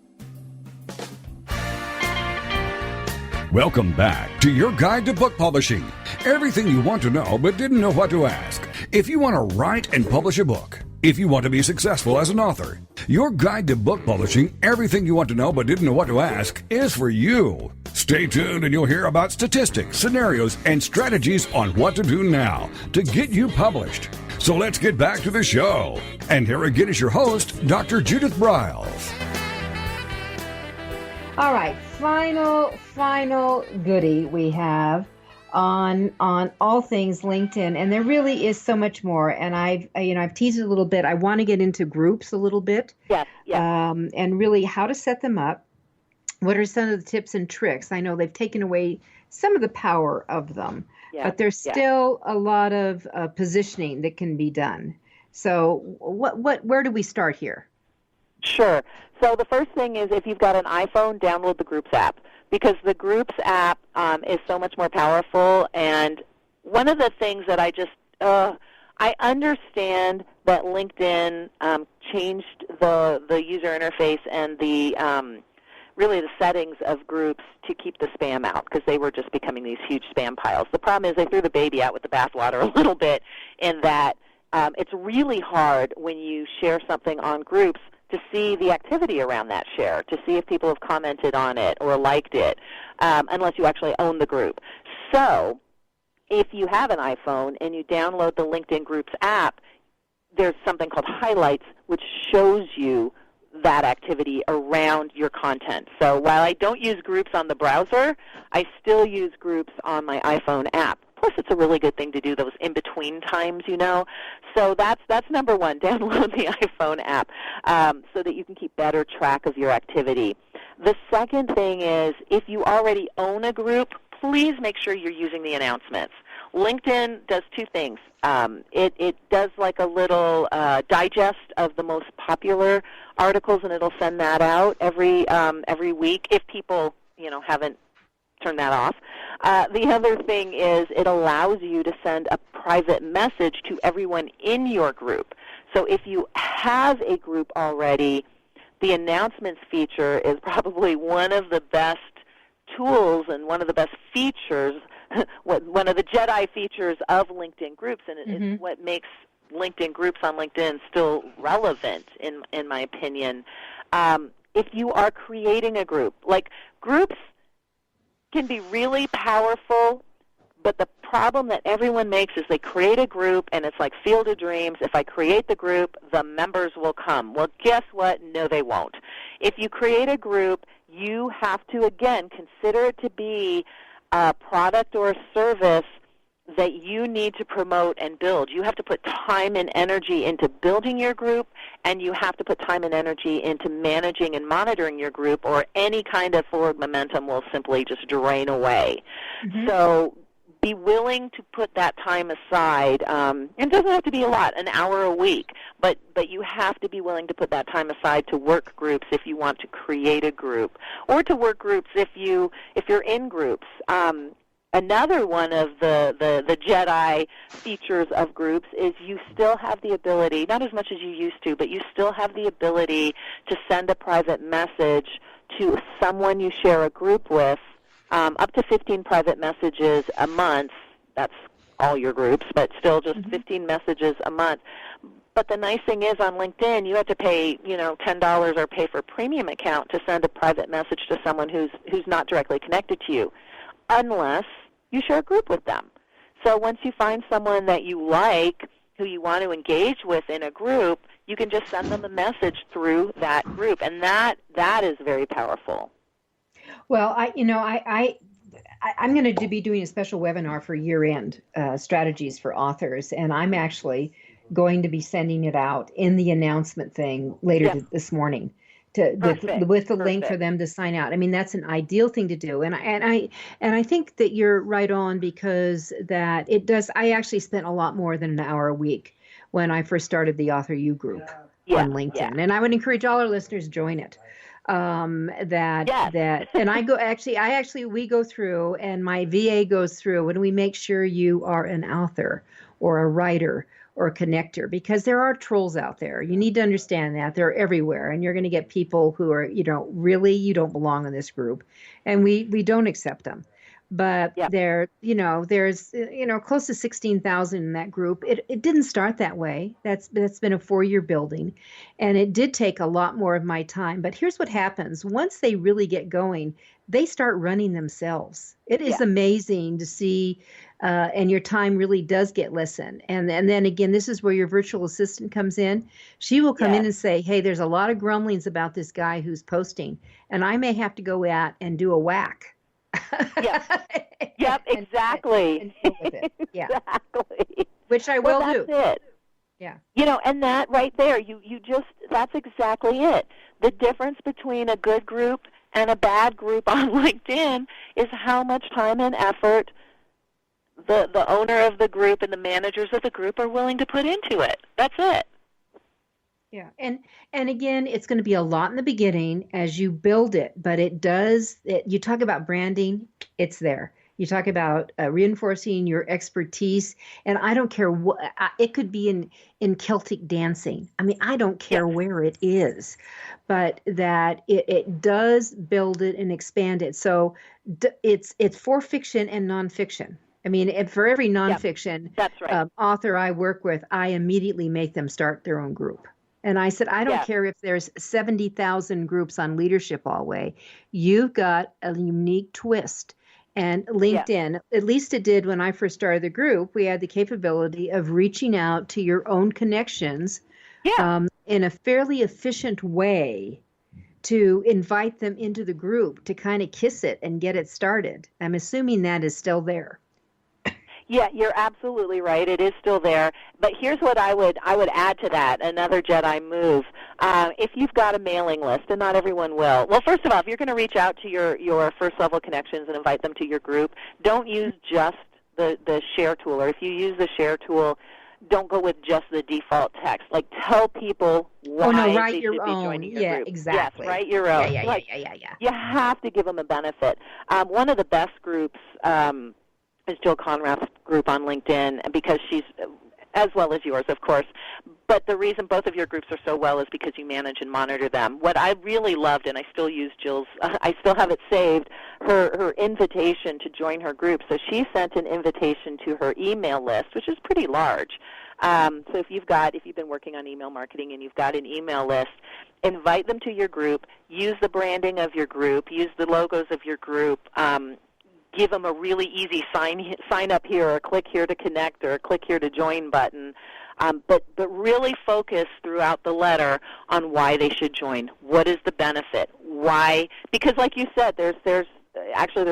Welcome back to your guide to book publishing. Everything you want to know but didn't know what to ask. If you want to write and publish a book, if you want to be successful as an author, your guide to book publishing, everything you want to know but didn't know what to ask, is for you. Stay tuned and you'll hear about statistics, scenarios, and strategies on what to do now to get you published. So let's get back to the show. And here again is your host, Dr. Judith Briles. All right, final goodie we have on all things LinkedIn, and there really is so much more. And I've teased it a little bit. I want to get into groups a little bit, and really how to set them up. What are some of the tips and tricks? I know they've taken away some of the power of them, but there's still a lot of positioning that can be done. So, where do we start here? Sure. So the first thing is, if you've got an iPhone, download the Groups app, because the Groups app is so much more powerful. And one of the things that I understand that LinkedIn changed the user interface and the really the settings of groups to keep the spam out, because they were just becoming these huge spam piles. The problem is they threw the baby out with the bathwater a little bit, in that it's really hard when you share something on groups to see the activity around that share, to see if people have commented on it or liked it, unless you actually own the group. So if you have an iPhone and you download the LinkedIn Groups app, there's something called Highlights, which shows you that activity around your content. So while I don't use groups on the browser, I still use groups on my iPhone app. Plus, it's a really good thing to do those in-between times, So that's number one, download the iPhone app so that you can keep better track of your activity. The second thing is, if you already own a group, please make sure you're using the announcements. LinkedIn does two things. It does like a little digest of the most popular articles, and it'll send that out every week if people haven't turned that off. The other thing is, it allows you to send a private message to everyone in your group. So if you have a group already, the announcements feature is probably one of the best tools and one of the best features, one of the Jedi features of LinkedIn Groups, and it's what makes LinkedIn Groups on LinkedIn still relevant, in my opinion. If you are creating a group, like, groups can be really powerful, but the problem that everyone makes is they create a group, and it's like Field of Dreams. If I create the group, the members will come. Well, guess what? No, they won't. If you create a group, you have to, again, consider it to be a product or a service that you need to promote and build. You have to put time and energy into building your group, and you have to put time and energy into managing and monitoring your group, or any kind of forward momentum will simply just drain away. So be willing to put that time aside. It doesn't have to be a lot, an hour a week, but you have to be willing to put that time aside to work groups if you want to create a group, or to work groups if you're in groups. Another one of the Jedi features of groups is you still have the ability, not as much as you used to, but you still have the ability to send a private message to someone you share a group with, up to 15 private messages a month. That's all your groups, but still just 15 messages a month. But the nice thing is on LinkedIn, you have to pay, $10 or pay for a premium account to send a private message to someone who's not directly connected to you, unless you share a group with them. So once you find someone that you like, who you want to engage with in a group, you can just send them a message through that group, and that is very powerful. Well, I'm going to be doing a special webinar for year-end strategies for authors, and I'm actually going to be sending it out in the announcement thing later this morning. With the link for them to sign out. I mean, that's an ideal thing to do, and I think that you're right on, because that it does. I actually spent a lot more than an hour a week when I first started the Author U group on LinkedIn, and I would encourage all our listeners to join it. And we go through, and my VA goes through, and we make sure you are an author or a writer or a connector, because there are trolls out there. You need to understand that they're everywhere, and you're going to get people who are, really, you don't belong in this group, and we don't accept them. But there's close to 16,000 in that group. It didn't start that way. That's been a 4-year building, and it did take a lot more of my time. But here's what happens: once they really get going, they start running themselves. It is amazing to see, and your time really does get listened. And then again, this is where your virtual assistant comes in. She will come in and say, "Hey, there's a lot of grumblings about this guy who's posting, and I may have to go out and do a whack." Yep, exactly. And deal with it. Yeah. Exactly. Which I will do. That's it. Yeah. And that right there, that's exactly it. The difference between a good group and a bad group on LinkedIn is how much time and effort the owner of the group and the managers of the group are willing to put into it. That's it. Yeah, and again, it's going to be a lot in the beginning as you build it, but you talk about branding, it's there. You talk about reinforcing your expertise, and I don't care what, it could be in Celtic dancing. I mean, I don't care where it is, but that it does build it and expand it. So it's for fiction and nonfiction. I mean, for every nonfiction that's right. Author I work with, I immediately make them start their own group. And I said, I don't care if there's 70,000 groups on Leadership All Way. You've got a unique twist. And LinkedIn, at least it did when I first started the group, we had the capability of reaching out to your own connections in a fairly efficient way to invite them into the group to kind of kiss it and get it started. I'm assuming that is still there. Yeah, you're absolutely right. It is still there. But here's what I would add to that, another Jedi move. If you've got a mailing list, and not everyone will. Well, first of all, if you're going to reach out to your first-level connections and invite them to your group, don't use just the share tool. Or if you use the share tool, don't go with just the default text. Like, tell people why write they your should own. be joining your group. Exactly. Yes, write your own. Yeah. You have to give them a benefit. One of the best groups is Jill Conrad's group on LinkedIn, because she's, as well as yours, of course. But the reason both of your groups are so well is because you manage and monitor them. What I really loved, and I still use Jill's, I still have it saved, her invitation to join her group. So she sent an invitation to her email list, which is pretty large. So if you've been working on email marketing and you've got an email list, invite them to your group, use the branding of your group, use the logos of your group, give them a really easy sign up here, or click here to connect, or click here to join button. But really focus throughout the letter on why they should join. What is the benefit? Why? Because like you said, there's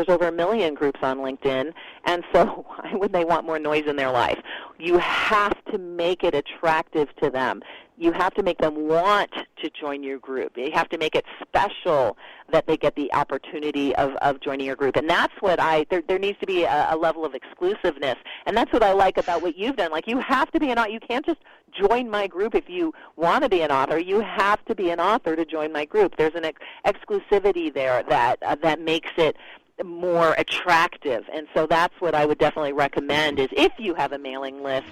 over 1 million groups on LinkedIn, and so why would they want more noise in their life? you have to make it attractive to them. You have to make them want to join your group. You have to make it special that they get the opportunity of joining your group. And that's what there needs to be a level of exclusiveness. And that's what I like about what you've done. Like, you have to be an author. You can't just join my group if you want to be an author. You have to be an author to join my group. There's an exclusivity there that makes it more attractive. And so that's what I would definitely recommend is if you have a mailing list,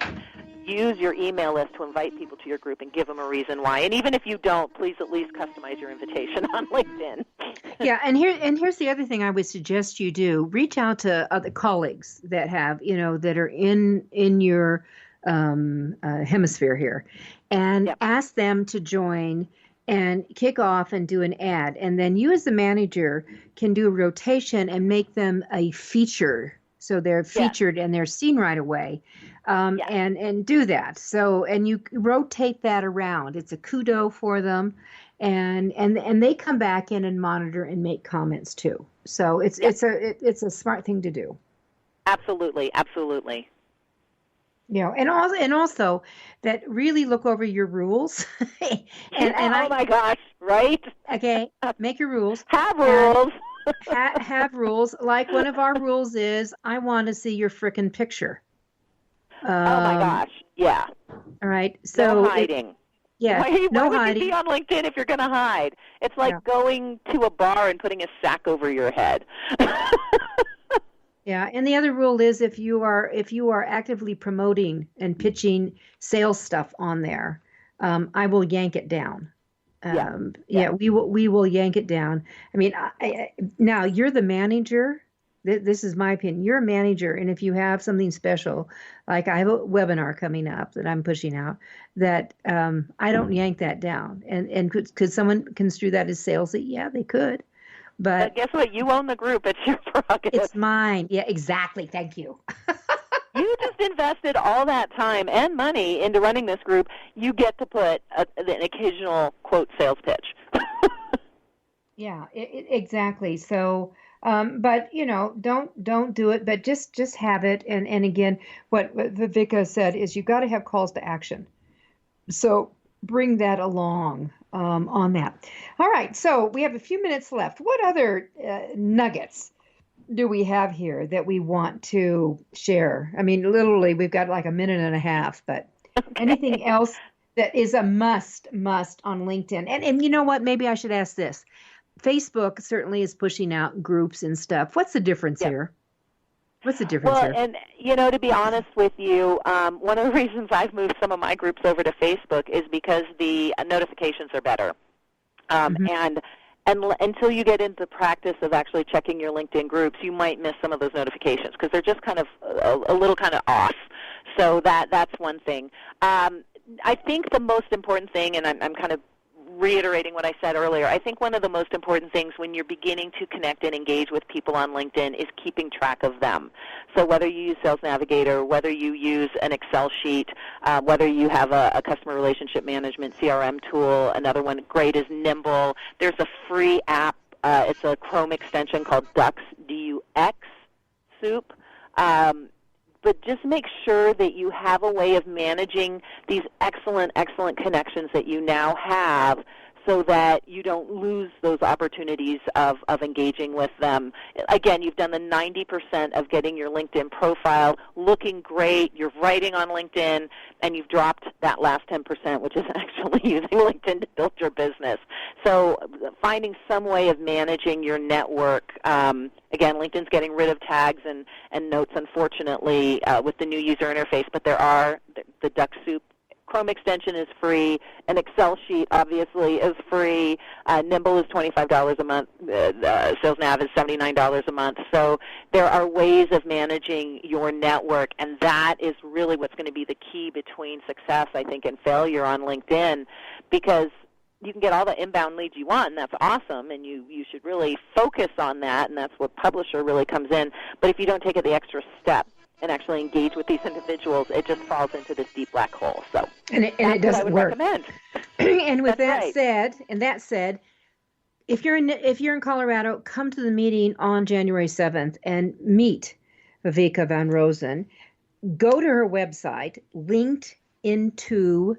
use your email list to invite people to your group and give them a reason why. And even if you don't, please at least customize your invitation on LinkedIn. Yeah, and here's the other thing I would suggest you do. Reach out to other colleagues that have, that are in your hemisphere here, and ask them to join and kick off and do an ad. And then you as the manager can do a rotation and make them a feature. So they're featured and they're seen right away. And do that. So, and you rotate that around. It's a kudo for them, and they come back in and monitor and make comments too. So it's a smart thing to do. Absolutely. And also that really look over your rules. Oh my gosh, right? Okay, make your rules. Have rules. Have rules. Like one of our rules is, I want to see your frickin' picture. Oh my gosh, yeah. All right, so no hiding. Yeah, why no would hiding. you be on LinkedIn if you're going to hide? It's like going to a bar and putting a sack over your head. Yeah, and the other rule is if you are actively promoting and pitching sales stuff on there, I will yank it down. We will yank it down. I mean, now you're the manager. This is my opinion. You're a manager, and if you have something special, like I have a webinar coming up that I'm pushing out, that I don't yank that down. And could someone construe that as salesy? Yeah, they could. But guess what? You own the group. It's your prerogative. It's mine. Yeah, exactly. Thank you. You just invested all that time and money into running this group. You get to put an occasional, quote, sales pitch. Yeah, exactly. So, but don't do it. But just have it. And again, what Viveka said is you got to have calls to action. So bring that along on that. All right. So we have a few minutes left. What other nuggets do we have here that we want to share? I mean, literally, we've got like a minute and a half. But anything else that is a must on LinkedIn? And you know what? Maybe I should ask this. Facebook certainly is pushing out groups and stuff. What's the difference here? What's the difference here? Well, and to be honest with you, one of the reasons I've moved some of my groups over to Facebook is because the notifications are better. And until you get into the practice of actually checking your LinkedIn groups, you might miss some of those notifications because they're just kind of a little kind of off. So that's one thing. I think the most important thing, and I'm kind of reiterating what I said earlier, I think one of the most important things when you're beginning to connect and engage with people on LinkedIn is keeping track of them. So whether you use Sales Navigator, whether you use an Excel sheet, whether you have a customer relationship management CRM tool, another one great is Nimble. There's a free app. It's a Chrome extension called Dux, D-U-X, Soup. But just make sure that you have a way of managing these excellent connections that you now have so that you don't lose those opportunities of engaging with them. Again, you've done the 90% of getting your LinkedIn profile looking great, you're writing on LinkedIn, and you've dropped that last 10%, which is actually using LinkedIn to build your business. So finding some way of managing your network. Again, LinkedIn's getting rid of tags and notes, unfortunately, with the new user interface, but there are the DuckSoup Chrome extension is free. An Excel sheet, obviously, is free. Nimble is $25 a month. Sales Nav is $79 a month. So there are ways of managing your network, and that is really what's going to be the key between success, I think, and failure on LinkedIn, because you can get all the inbound leads you want, and that's awesome, and you should really focus on that, and that's what publisher really comes in. But if you don't take it the extra step and actually engage with these individuals, it just falls into this deep black hole. So it doesn't what I would work. recommend. And with That's that said, if you're in Colorado, come to the meeting on January 7th and meet Viveka Van Rosen. go to her website, LinkedIntoBusiness,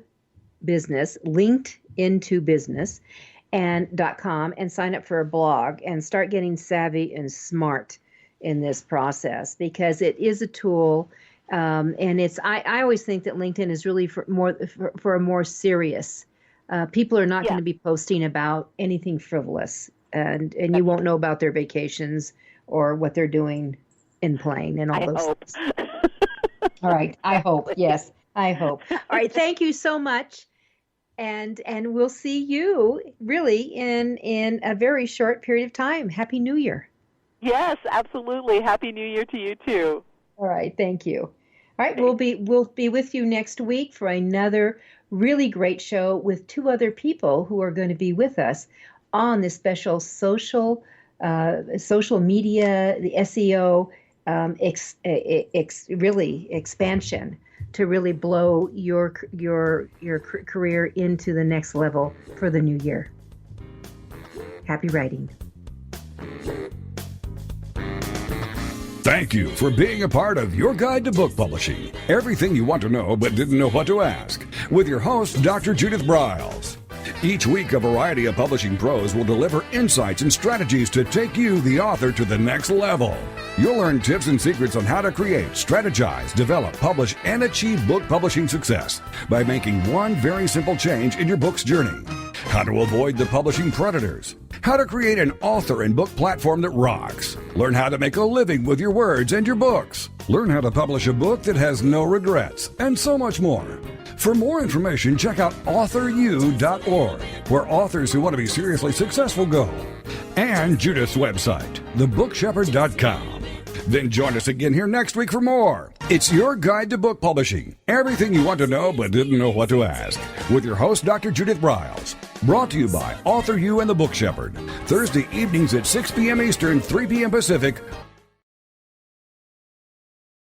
and .com, and sign up for a blog and start getting savvy and smart in this process, because it is a tool. And it's I always think that LinkedIn is really for a more serious. People are not going to be posting about anything frivolous, and you won't know about their vacations or what they're doing in plane and all those things. All right. I hope. Yes, I hope. All right. Thank you so much. And we'll see you really in a very short period of time. Happy New Year. Yes, absolutely. Happy New Year to you too. All right. Thank you. All right. We'll be with you next week for another really great show with two other people who are going to be with us on this special social media, the SEO really expansion to really blow your career into the next level for the new year. Happy writing. Thank you for being a part of Your Guide to Book Publishing. Everything you want to know but didn't know what to ask. With your host, Dr. Judith Briles. Each week, a variety of publishing pros will deliver insights and strategies to take you, the author, to the next level. You'll learn tips and secrets on how to create, strategize, develop, publish, and achieve book publishing success by making one very simple change in your book's journey. How to avoid the publishing predators. How to create an author and book platform that rocks. Learn how to make a living with your words and your books. Learn how to publish a book that has no regrets, and so much more. For more information, check out AuthorU.org, where authors who want to be seriously successful go. And Judith's website, thebookshepherd.com. Then join us again here next week for more. It's Your Guide to Book Publishing. Everything you want to know but didn't know what to ask. With your host, Dr. Judith Briles. Brought to you by Author U and the Book Shepherd. Thursday evenings at 6 p.m. Eastern, 3 p.m. Pacific,